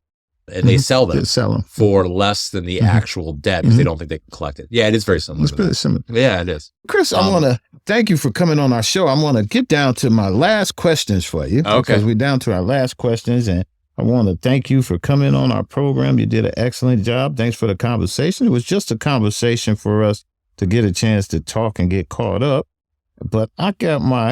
C: And they sell them for less than the actual debt because they don't think they can collect it. Yeah, it is very similar.
A: It's pretty similar.
C: Yeah, it is.
A: Chris, I want to thank you for coming on our show. I want to get down to my last questions for you. Okay. Because we're down to our last questions, and I want to thank you for coming on our program. You did an excellent job. Thanks for the conversation. It was just a conversation for us to get a chance to talk and get caught up. But I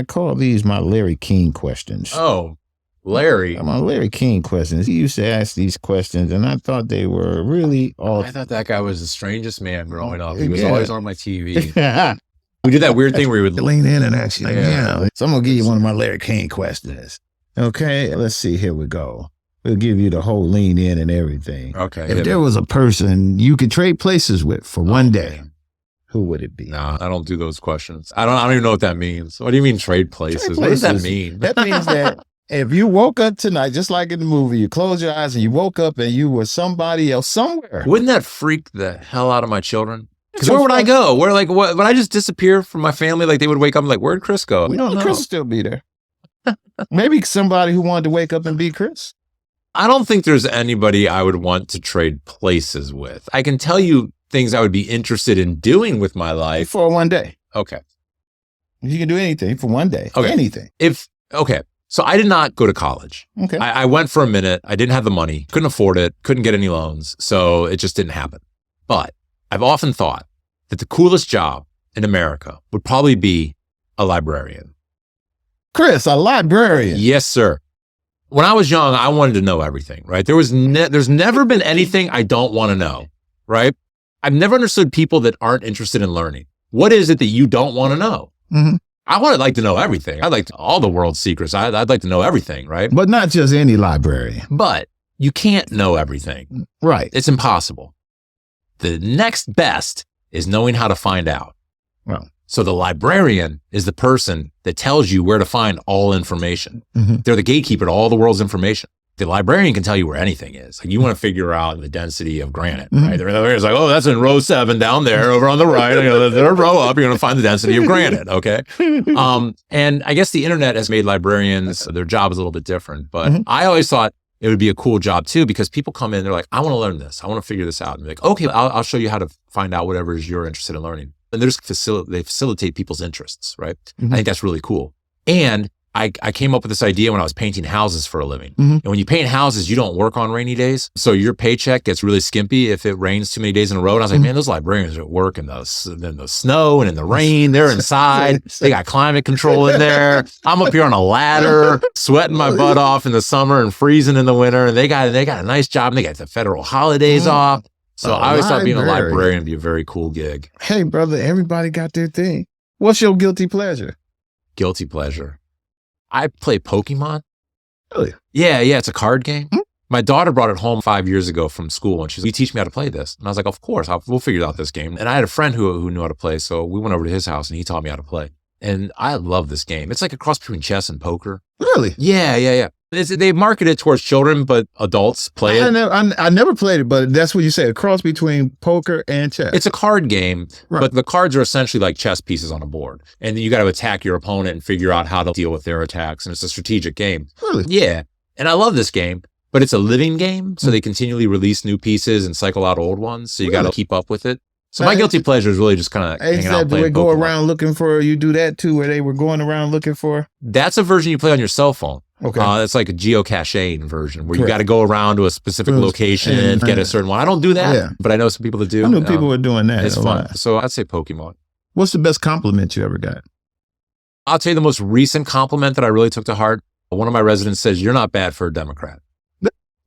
A: call these my Larry King questions.
C: Oh, Larry.
A: My Larry King questions. He used to ask these questions, and I thought they were really all.
C: I thought that guy was the strangest man growing up. He was always on my TV. We did that weird thing where he would
A: lean in and ask you. Yeah. So I'm going to give you one of my Larry King questions. Okay, let's see. Here we go. We'll give you the whole lean in and everything.
C: Okay.
A: If there was a person you could trade places with for one day, who would it be?
C: Nah, I don't do those questions. I don't even know what that means. What do you mean trade places? What does that mean?
A: That means that if you woke up tonight, just like in the movie, you close your eyes and you woke up and you were somebody else somewhere.
C: Wouldn't that freak the hell out of my children? Because where would I go? Where, like, what? Would I just disappear from my family? Like, they would wake up and like, where'd Kris go? We don't know.
A: Kris will still be there. Maybe somebody who wanted to wake up and be Kris.
C: I don't think there's anybody I would want to trade places with. I can tell you things I would be interested in doing with my life.
A: For one day.
C: Okay.
A: You can do anything for one day.
C: Okay.
A: Anything.
C: Okay. So I did not go to college.
A: Okay.
C: I went for a minute. I didn't have the money, couldn't afford it, couldn't get any loans. So it just didn't happen. But I've often thought that the coolest job in America would probably be a librarian.
A: Kris, a librarian.
C: Yes, sir. When I was young, I wanted to know everything, right? There's never been anything I don't want to know, right? I've never understood people that aren't interested in learning. What is it that you don't want to know?
A: Mm-hmm.
C: I would like to know everything. I'd like all the world's secrets. I'd like to know everything, right?
A: But not just any librarian.
C: But you can't know everything.
A: Right.
C: It's impossible. The next best is knowing how to find out.
A: Well,
C: so the librarian is the person that tells you where to find all information.
A: mm-hmm.
C: They're the gatekeeper to all the world's information. The librarian can tell you where anything is. Like, you want to figure out the density of granite,
A: mm-hmm.
C: right? It's like, oh, that's in row 7 down there over on the right. They're row up. You're going to find the density of granite. Okay. And I guess the internet has made librarians, their job is a little bit different, but
A: mm-hmm.
C: I always thought it would be a cool job too, because people come in, they're like, I want to learn this. I want to figure this out. And be like, okay, I'll show you how to find out whatever it is you're interested in learning. And they facilitate people's interests, right?
A: Mm-hmm.
C: I think that's really cool. And I came up with this idea when I was painting houses for a living.
A: Mm-hmm.
C: And when you paint houses, you don't work on rainy days. So your paycheck gets really skimpy if it rains too many days in a row. And I was like,
A: mm-hmm.
C: man, those librarians are at work in the snow and in the rain. They're inside. They got climate control in there. I'm up here on a ladder, sweating my butt off in the summer and freezing in the winter. And they got a nice job. And they got the federal holidays off. So I always thought being a librarian would be a very cool gig.
A: Hey, brother, everybody got their thing. What's your guilty pleasure?
C: Guilty pleasure. I play Pokemon.
A: Really?
C: Yeah, it's a card game.
A: Mm-hmm.
C: My daughter brought it home 5 years ago from school, and she's like, "You teach me how to play this?" And I was like, "Of course, we'll figure out this game." And I had a friend who knew how to play, so we went over to his house, and he taught me how to play. And I love this game. It's like a cross between chess and poker.
A: Really?
C: Yeah. They market it towards children, but adults play it.
A: I never played it, but that's what you say, a cross between poker and chess.
C: It's a card game,
A: right.
C: But the cards are essentially like chess pieces on a board. And then you got to attack your opponent and figure out how to deal with their attacks. And it's a strategic game.
A: Really?
C: Yeah. And I love this game, but it's a living game. So they continually release new pieces and cycle out old ones. So you got to keep up with it. So my guilty pleasure is really just kind of hanging out playing
A: they go
C: Pokemon.
A: around looking for, you do that too, where they were going around looking for?
C: That's a version you play on your cell phone.
A: Okay.
C: It's like a geocaching version where
A: Correct.
C: you got to go around to a specific location and get a certain one. I don't do that, but I know some people that do.
A: I knew people were doing that.
C: It's fun. So I'd say Pokemon.
A: What's the best compliment you ever got?
C: I'll tell you the most recent compliment that I really took to heart. One of my residents says, "You're not bad for a Democrat."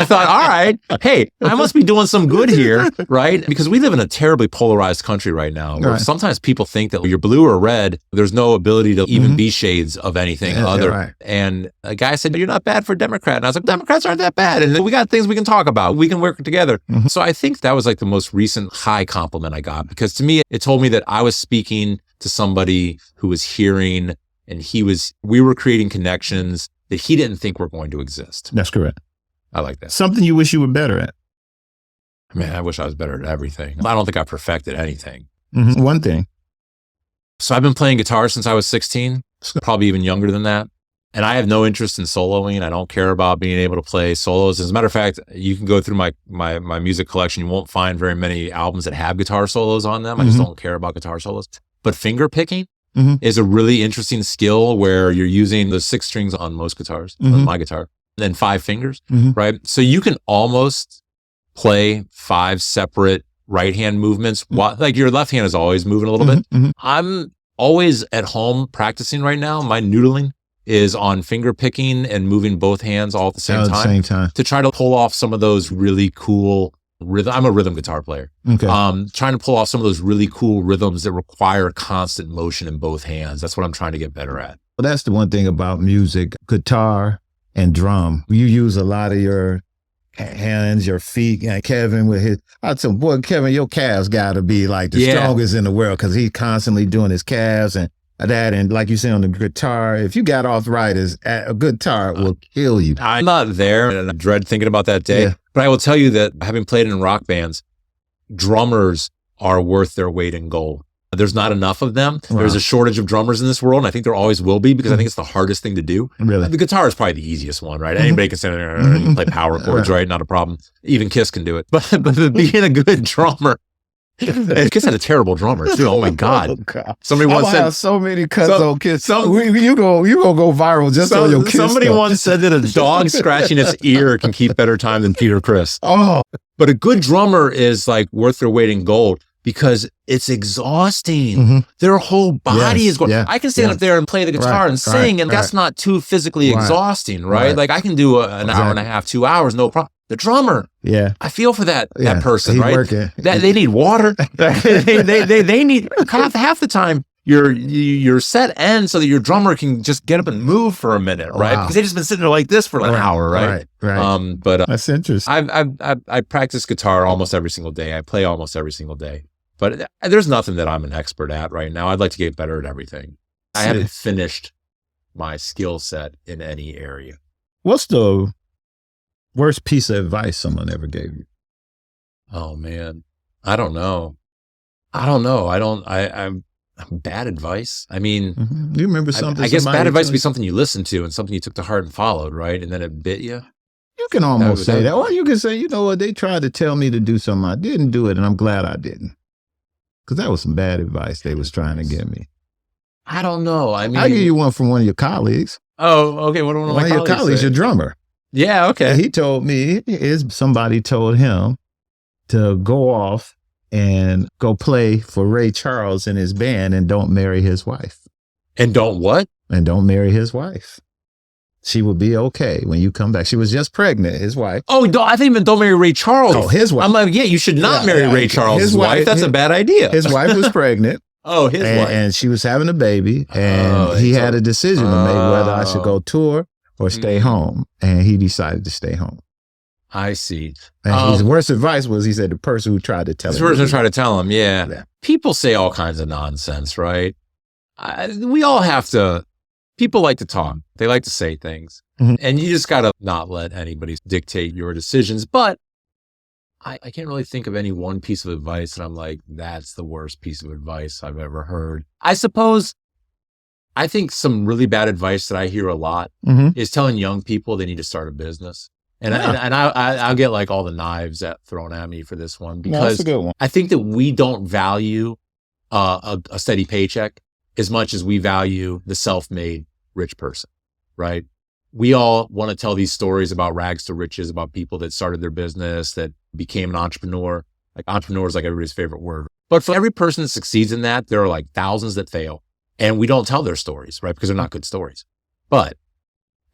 C: I thought, all right, hey, I must be doing some good here, right? Because we live in a terribly polarized country right now. Where sometimes people think that you're blue or red, there's no ability to even be shades of anything other.
A: Right.
C: And a guy said, "You're not bad for a Democrat." And I was like, Democrats aren't that bad. And we got things we can talk about. We can work together. Mm-hmm. So I think that was like the most recent high compliment I got, because to me, it told me that I was speaking to somebody who was hearing, and we were creating connections that he didn't think were going to exist.
A: That's correct.
C: I like that.
A: Something you wish you were better at?
C: Man, I wish I was better at everything. I don't think I perfected anything.
A: Mm-hmm. One thing.
C: So I've been playing guitar since I was 16, probably even younger than that. And I have no interest in soloing. I don't care about being able to play solos. As a matter of fact, you can go through my music collection. You won't find very many albums that have guitar solos on them. I just don't care about guitar solos. But finger picking is a really interesting skill where you're using the 6 strings on most guitars, on my guitar, and 5 fingers, right? So you can almost play 5 separate right hand movements. Like your left hand is always moving a little bit. I'm always at home practicing right now. My noodling is on finger picking and moving both hands all at the same time to try to pull off some of those really cool rhythm. I'm a rhythm guitar player. Okay. Trying to pull off some of those really cool rhythms that require constant motion in both hands. That's what I'm trying to get better at.
A: Well, that's the one thing about music, guitar and drum. You use a lot of your hands, your feet. And Kevin with his, I'd say, boy, Kevin, your calves got to be like the strongest in the world, because he's constantly doing his calves and that. And like you say on the guitar, if you got arthritis, a guitar will kill you.
C: I'm not there, and I dread thinking about that day. Yeah. But I will tell you that having played in rock bands, drummers are worth their weight in gold. There's not enough of them.
A: Wow.
C: There's a shortage of drummers in this world, and I think there always will be, because I think it's the hardest thing to do.
A: Really?
C: The guitar is probably the easiest one, right? Anybody can stand there and play power chords, right? Not a problem. Even Kiss can do it. But being a good drummer, Kiss had a terrible drummer too. Oh my God!
A: Oh, God.
C: Somebody once said
A: so many cuts on Kiss.
C: some-
A: You gonna go viral just on your Kiss.
C: somebody
A: stuff.
C: once said that a dog scratching its ear can keep better time than Peter Criss.
A: Oh,
C: But a good drummer is like worth their weight in gold, because it's exhausting.
A: Mhm.
C: Their whole body
A: Yes,
C: is going.
A: yeah,
C: I can stand
A: yeah.
C: up there and play the guitar
A: Right,
C: and sing,
A: right,
C: and that's
A: right.
C: not too physically
A: Right,
C: exhausting, right?
A: right.
C: Like I can do an hour and a half, 2 hours, no problem. The drummer,
A: yeah.
C: I feel for that
A: Yeah,
C: person,
A: he
C: right?
A: working.
C: That they need water. they need half the time. Your set ends so that your drummer can just get up and move for a minute, right?
A: Wow.
C: Because they've just been sitting there like this for an hour, right?
A: Right.
C: But
A: That's interesting.
C: I practice guitar almost every single day. I play almost every single day. But there's nothing that I'm an expert at right now. I'd like to get better at everything. I
A: See.
C: haven't finished my skill set in any area.
A: What's the worst piece of advice someone ever gave you?
C: Oh man, I don't know. I'm bad advice. I mean,
A: Mhm. You remember something?
C: I guess
A: somebody
C: bad advice
A: told
C: would be
A: you?
C: something you listened to and something you took to heart and followed, right? And then it bit you.
A: You can almost say
C: that-
A: that. Or you can say, you know what, they tried to tell me to do something. I didn't do it, and I'm glad I didn't. Because that was some bad advice they was trying to give me.
C: I don't know. I mean,
A: I'll give you one from one of your colleagues.
C: oh, okay. What do one of my
A: One of your colleagues,
C: say?
A: your drummer.
C: Yeah, okay.
A: He told me somebody told him to go off and go play for Ray Charles in his band and don't marry his wife.
C: And don't what?
A: And don't marry his wife. She will be okay when you come back. She was just pregnant, his wife.
C: Oh, I think even don't marry Ray Charles.
A: Oh, his wife.
C: I'm like, yeah, you should not
A: Yeah,
C: marry
A: yeah,
C: Ray Charles'
A: his
C: wife.
A: wife-
C: That's a bad idea.
A: His wife was pregnant.
C: Oh, his wife.
A: And she was having a baby, and
C: Oh,
A: he
C: so-
A: had a decision to make whether I should go tour or stay
C: Mhm.
A: home. And he decided to stay home.
C: I see.
A: And his worst advice was, he said, the person who tried to tell
C: This
A: him.
C: person tried to tell him, yeah.
A: Yeah.
C: People say all kinds of nonsense, right? We all have to. People like to talk. They like to say things.
A: Mhm.
C: And you just got to not let anybody dictate your decisions. But I can't really think of any one piece of advice that I'm like, that's the worst piece of advice I've ever heard. I suppose, I think some really bad advice that I hear a lot
A: Mhm.
C: is telling young people they need to start a business. And,
A: Yeah.
C: I'll get like all the knives thrown at me for this one,
A: No, that's
C: because
A: a good one.
C: I think that we don't value a steady paycheck as much as we value the self-made rich person, right? We all want to tell these stories about rags to riches, about people that started their business, that became an entrepreneur. Like entrepreneur is like everybody's favorite word. But for every person that succeeds in that, there are like thousands that fail. And we don't tell their stories, right? Because they're not good stories. But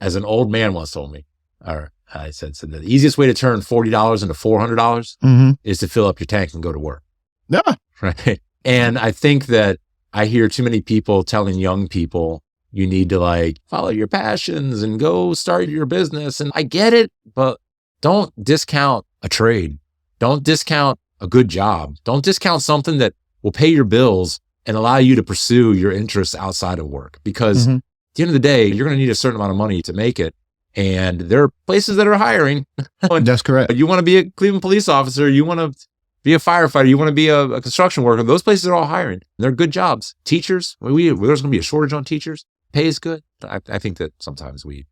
C: as an old man once told me, or I said the easiest way to turn $40 into $400
A: Mm-hmm.
C: is to fill up your tank and go to work.
A: Yeah.
C: Right. And I think that I hear too many people telling young people, you need to like follow your passions and go start your business. And I get it, but don't discount a trade. Don't discount a good job. Don't discount something that will pay your bills and allow you to pursue your interests outside of work. Because
A: Mhm.
C: at the end of the day, you're going to need a certain amount of money to make it. And there are places that are hiring.
A: That's correct.
C: You want to be a Cleveland police officer, you want to be a firefighter, you want to be a construction worker. Those places are all hiring. They're good jobs. Teachers, there's going to be a shortage on teachers. Pay is good. I think that sometimes we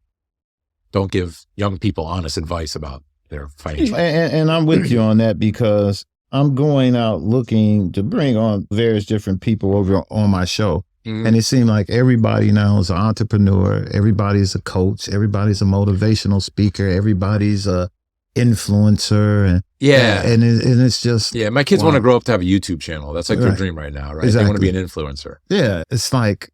C: don't give young people honest advice about their financial.
A: And I'm with you on that, because I'm going out looking to bring on various different people over on my show.
C: Mhm.
A: And it seemed like everybody now is an entrepreneur. Everybody's a coach. Everybody's a motivational speaker. Everybody's a influencer. And
C: Yeah.
A: and it's just,
C: Yeah. My kids
A: Wow.
C: want to grow up to have a YouTube channel. That's like their
A: Right.
C: dream right now, right? They want to be an influencer.
A: yeah, it's like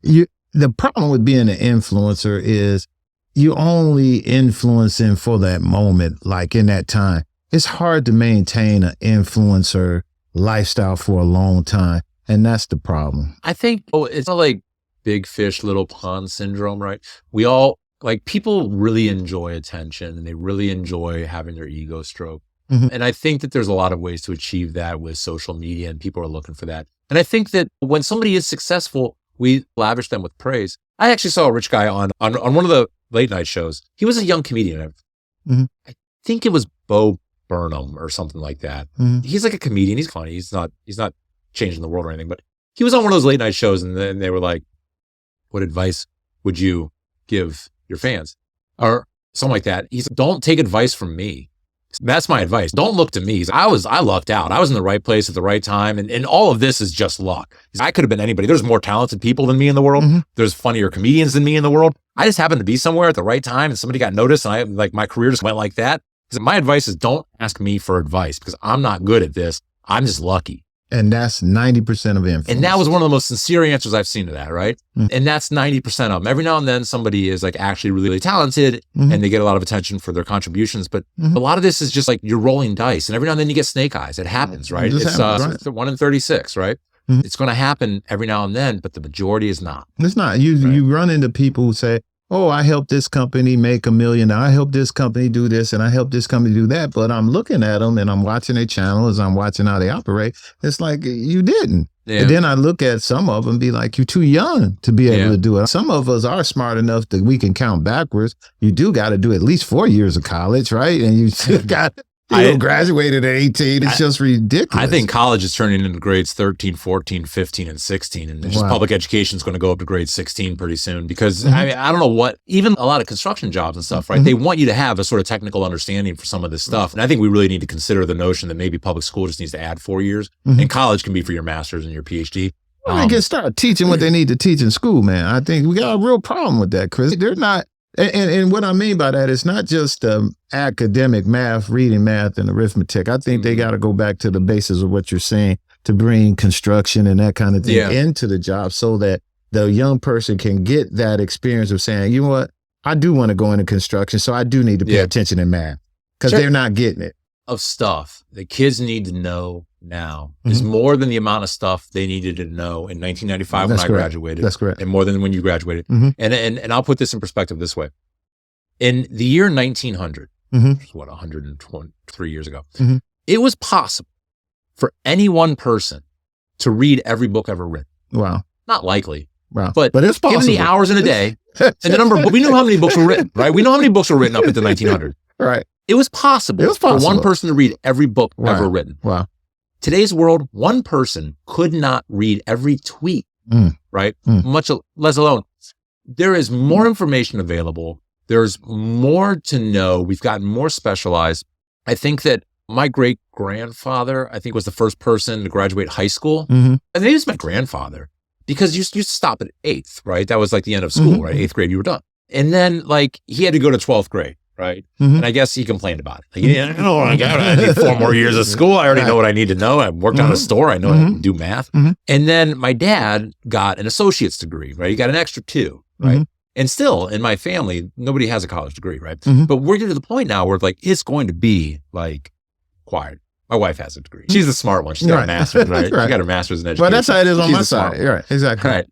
A: the problem with being an influencer is you only influencing for that moment, like in that time. It's hard to maintain an influencer lifestyle for a long time. And that's the problem.
C: I think it's not like big fish, little pond syndrome, right? We all, like, people really enjoy attention and they really enjoy having their ego stroked.
A: Mhm.
C: And I think that there's a lot of ways to achieve that with social media, and people are looking for that. And I think that when somebody is successful, we lavish them with praise. I actually saw a rich guy on one of the late night shows. He was a young comedian.
A: Mhm.
C: I think it was Bo Burnham or something like that.
A: Mhm.
C: He's like a comedian. He's funny. He's not changing the world or anything, but he was on one of those late night shows, and then they were like, what advice would you give your fans? Or something like that. He's like, don't take advice from me. That's my advice. Don't look to me. I lucked out. I was in the right place at the right time. And all of this is just luck. I could have been anybody. There's more talented people than me in the world.
A: Mhm.
C: There's funnier comedians than me in the world. I just happened to be somewhere at the right time and somebody got noticed, and my career just went like that. So my advice is don't ask me for advice because I'm not good at this. I'm just lucky.
A: And that's 90% of influence.
C: And that was one of the most sincere answers I've seen to that, right?
A: Mm.
C: And that's 90% of them. Every now and then somebody is like actually really, really talented and they get a lot of attention for their contributions. But a lot of this is just like you're rolling dice. And every now and then you get snake eyes. It happens, right?
A: It just happens, right.
C: It's 1 in 36, right?
A: Mhm.
C: It's going to happen every now and then, but the majority is not.
A: It's not. You run into people who say, oh, I helped this company make $1 million. I helped this company do this and I helped this company do that. But I'm looking at them and I'm watching their channels. I'm watching how they operate. It's like, you didn't.
C: Yeah.
A: And then I look at some of them and be like, you're too young to be able to do it. Some of us are smart enough that we can count backwards. You do got to do at least 4 years of college, right? And you still got graduated at 18. It's just ridiculous.
C: I think college is turning into grades 13, 14, 15, and 16. And just public education is going to go up to grade 16 pretty soon because I don't know what, even a lot of construction jobs and stuff, right? They want you to have a sort of technical understanding for some of this stuff. And I think we really need to consider the notion that maybe public school just needs to add 4 years and college can be for your master's and your PhD.
A: Well, they can start teaching what they need to teach in school, man. I think we got a real problem with that, Kris. They're not. And what I mean by that is not just academic math, reading math and arithmetic. I think they got to go back to the basis of what you're saying to bring construction and that kind of thing into the job so that the young person can get that experience of saying, you know what, I do want to go into construction, so I do need to pay attention in math because they're not getting it.
C: Of stuff that kids need to know now is more than the amount of stuff they needed to know in 1995 when I graduated.
A: That's correct.
C: And more than when you graduated. And I'll put this in perspective this way. In the year 1900, which is 123 years ago, it was possible for any one person to read every book ever written.
A: Wow.
C: Not likely.
A: Wow.
C: But
A: it's possible.
C: Given the hours in a day and the number of, we knew how many books were written, right? We know how many books were written up into 1900.
A: Right.
C: It was possible for one person to read every book ever written.
A: Wow.
C: Today's world, one person could not read every tweet, right? Much less alone. There is more information available. There's more to know. We've gotten more specialized. I think that my great grandfather, I think, was the first person to graduate high school. And maybe it's my grandfather because you used to stop at 8th, right? That was like the end of school, right? 8th grade, you were done. And then like he had to go to 12th grade. Right. And I guess he complained about it. Like, I need 4 more years of school. I already know what I need to know. I worked on a store. I know I can do math. And then my dad got an associate's degree, right? He got an extra 2, right? And still in my family, nobody has a college degree, right? But we're getting to the point now where like, it's going to be like required. My wife has a degree. She's the smart one. She's got a master's, right? She got her master's in education.
A: Well, that's how it is on
C: She's
A: my side. Right. Exactly.
C: Right.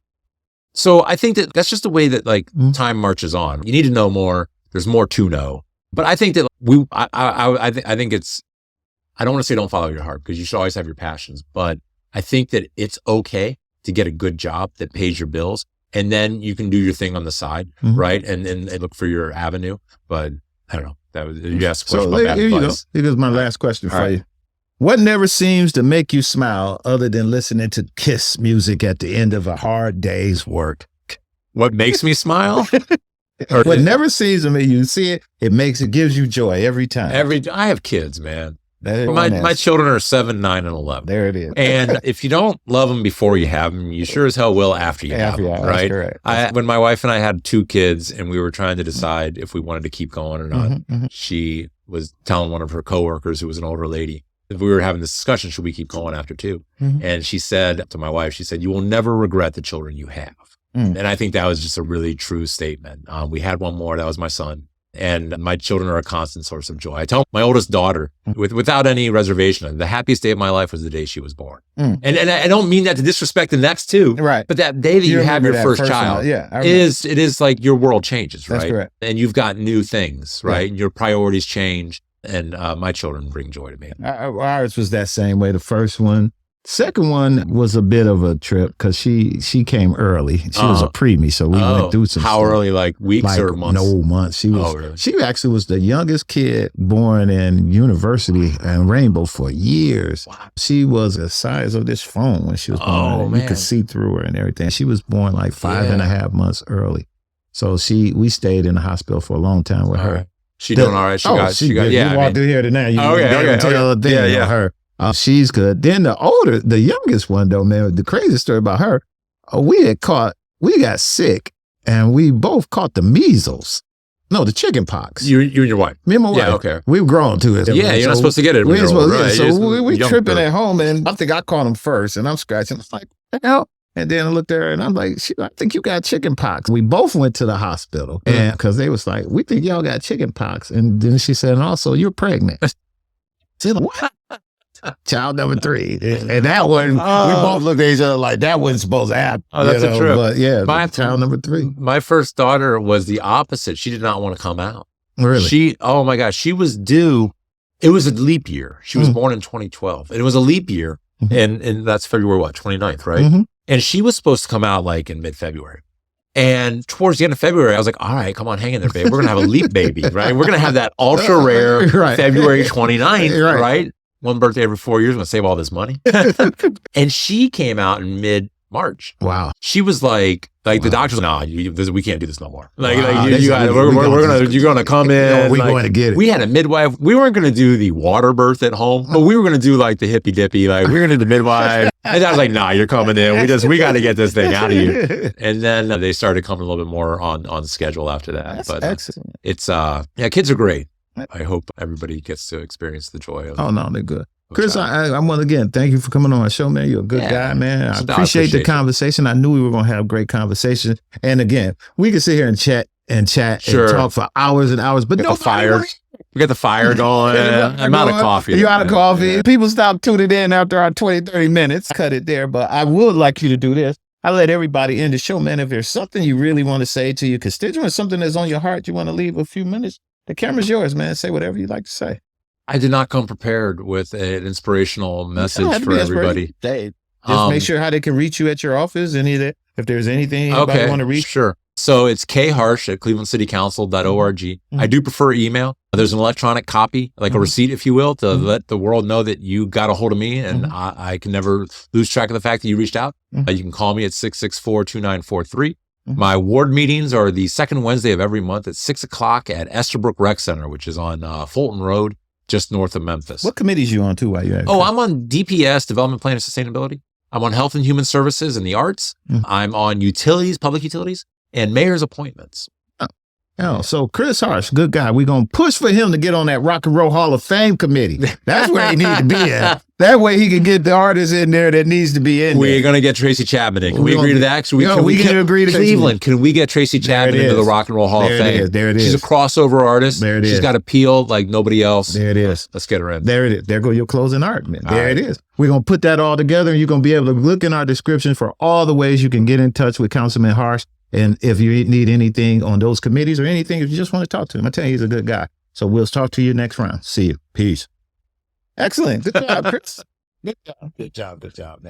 C: So I think that that's just the way that like time marches on. You need to know more. There's more to know. But I think that I think it's, I don't want to say don't follow your heart because you should always have your passions, but I think that it's okay to get a good job that pays your bills and then you can do your thing on the side, right? And look for your avenue. But I don't know. That was, you asked a question about bad advice.
A: Here's my last question for you. What never seems to make you smile other than listening to Kiss music at the end of a hard day's work?
C: What makes me smile?
A: What never seems to me, you see it, it gives you joy every time.
C: I have kids, man. My children are 7, 9, and 11.
A: There it is.
C: And if you don't love them before you have them, you sure as hell will after you have them, right? When my wife and I had 2 kids and we were trying to decide if we wanted to keep going or not, she was telling one of her coworkers who was an older lady, if we were having this discussion, should we keep going after 2? And she said to my wife, she said, you will never regret the children you have. And I think that was just a really true statement. We had one more, that was my son. And my children are a constant source of joy. I tell my oldest daughter, without any reservation, the happiest day of my life was the day she was born. And I don't mean that to disrespect the next 2,
A: right?
C: But that day that you have your first child, it is like your world changes, right?
A: That's correct.
C: And you've got new things, right? Your priorities change. And my children bring joy to me.
A: Ours was that same way. The first one, Second one was a bit of a trip because she came early. She was a preemie, so we went through some
C: How
A: stuff.
C: early, like weeks or months?
A: No, months. She was.
C: Really?
A: She actually was the youngest kid born in university and Rainbow for years.
C: Wow.
A: She was the size of this phone when she was born. You could see through her and everything. She was born like 5.5 months early. So we stayed in the hospital for a long time with her.
C: She doing all right. She got. Yeah,
A: you walked through here tonight. You
C: okay.
A: tell a thing on her. She's good. Then the youngest one though, man, the crazy story about her, we got sick and we both caught the measles. No, the chicken pox.
C: You and your wife.
A: Me and my wife.
C: Yeah, okay.
A: We were grown to it.
C: Yeah, you're not supposed to get it.
A: We
C: Right?
A: tripping at home and I think I caught him first and I'm scratching. I'm like, what the hell? And then I looked at her and I'm like, I think you got chicken pox. We both went to the hospital and because they was like, we think y'all got chicken pox. And then she said, and also you're pregnant. I said, what? Child number 3. And that one, we both looked at each other like that wasn't supposed to happen.
C: Oh, that's a trip.
A: But yeah, child number 3.
C: My first daughter was the opposite. She did not want to come out.
A: Really?
C: Oh my gosh, she was due. It was a leap year. She was born in 2012. And it was a leap year. And that's February, 29th, right? And she was supposed to come out like in mid-February. And towards the end of February, I was like, all right, come on, hang in there, babe. We're going to have a leap baby, right? We're going to have that ultra rare February 29th, right? One birthday every 4 years. I'm going to save all this money. And she came out in mid-March.
A: Wow.
C: She was like the doctor's like, no, we can't do this no more. You're going to come in.
A: We're going to get it.
C: We had a midwife. We weren't going to do the water birth at home, but we were going to do like the hippy dippy. Like we were going to do the midwife. And I was like, nah, you're coming in. We got to get this thing out of you. And then they started coming a little bit more on schedule after that.
A: That's excellent.
C: It's, kids are great. I hope everybody gets to experience the joy of.
A: Oh no, they're good. Kris, I want to again thank you for coming on the show, man. You're a good guy, man. I appreciate the conversation. I knew we were going to have great conversation. And again, we can sit here and chat and talk for hours and hours. But no fire.
C: We got the fire going. I'm out of coffee.
A: You're out of coffee. Yeah. People stop tuning in after our 20, 30 minutes. Cut it there. But I would like you to do this. I let everybody end the show, man. If there's something you really want to say to your constituents, something that's on your heart, you want to leave a few minutes, the camera's yours, man. Say whatever you'd like to say.
C: I did not come prepared with an inspirational message for everybody.
A: Just make sure how they can reach you at your office. If there's anything anybody want to reach.
C: Sure. So it's kharsh at clevelandcitycouncil.org. I do prefer email. There's an electronic copy, like a receipt, if you will, to let the world know that you got a hold of me and I can never lose track of the fact that you reached out. You can call me at 664-2943. My ward meetings are the second Wednesday of every month at 6:00 at Esterbrook Rec Center, which is on Fulton Road, just north of Memphis.
A: What committees you on too while you're at
C: I'm on DPS, Development Plan and Sustainability. I'm on Health and Human Services and the Arts. I'm on Utilities, Public Utilities, and Mayor's Appointments.
A: So Kris Harsh, good guy. We're going to push for him to get on that Rock and Roll Hall of Fame committee. That's where he needs to be at. That way he can get the artists in there that needs to be in there.
C: We're going to get Tracy Chapman in. Can we agree to that? Can we
A: agree to
C: Cleveland, can we get Tracy Chapman into the Rock and Roll Hall of Fame?
A: There it is.
C: She's a crossover artist.
A: There it is.
C: She's got appeal like nobody else.
A: There it is.
C: Let's get her in.
A: There it is. There go your closing argument. There it is. We're going to put that all together and you're going to be able to look in our description for all the ways you can get in touch with Councilman Harsh. And if you need anything on those committees or anything, if you just want to talk to him, I tell you, he's a good guy. So we'll talk to you next round. See you. Peace. Excellent. Good job, Kris. Good job, man.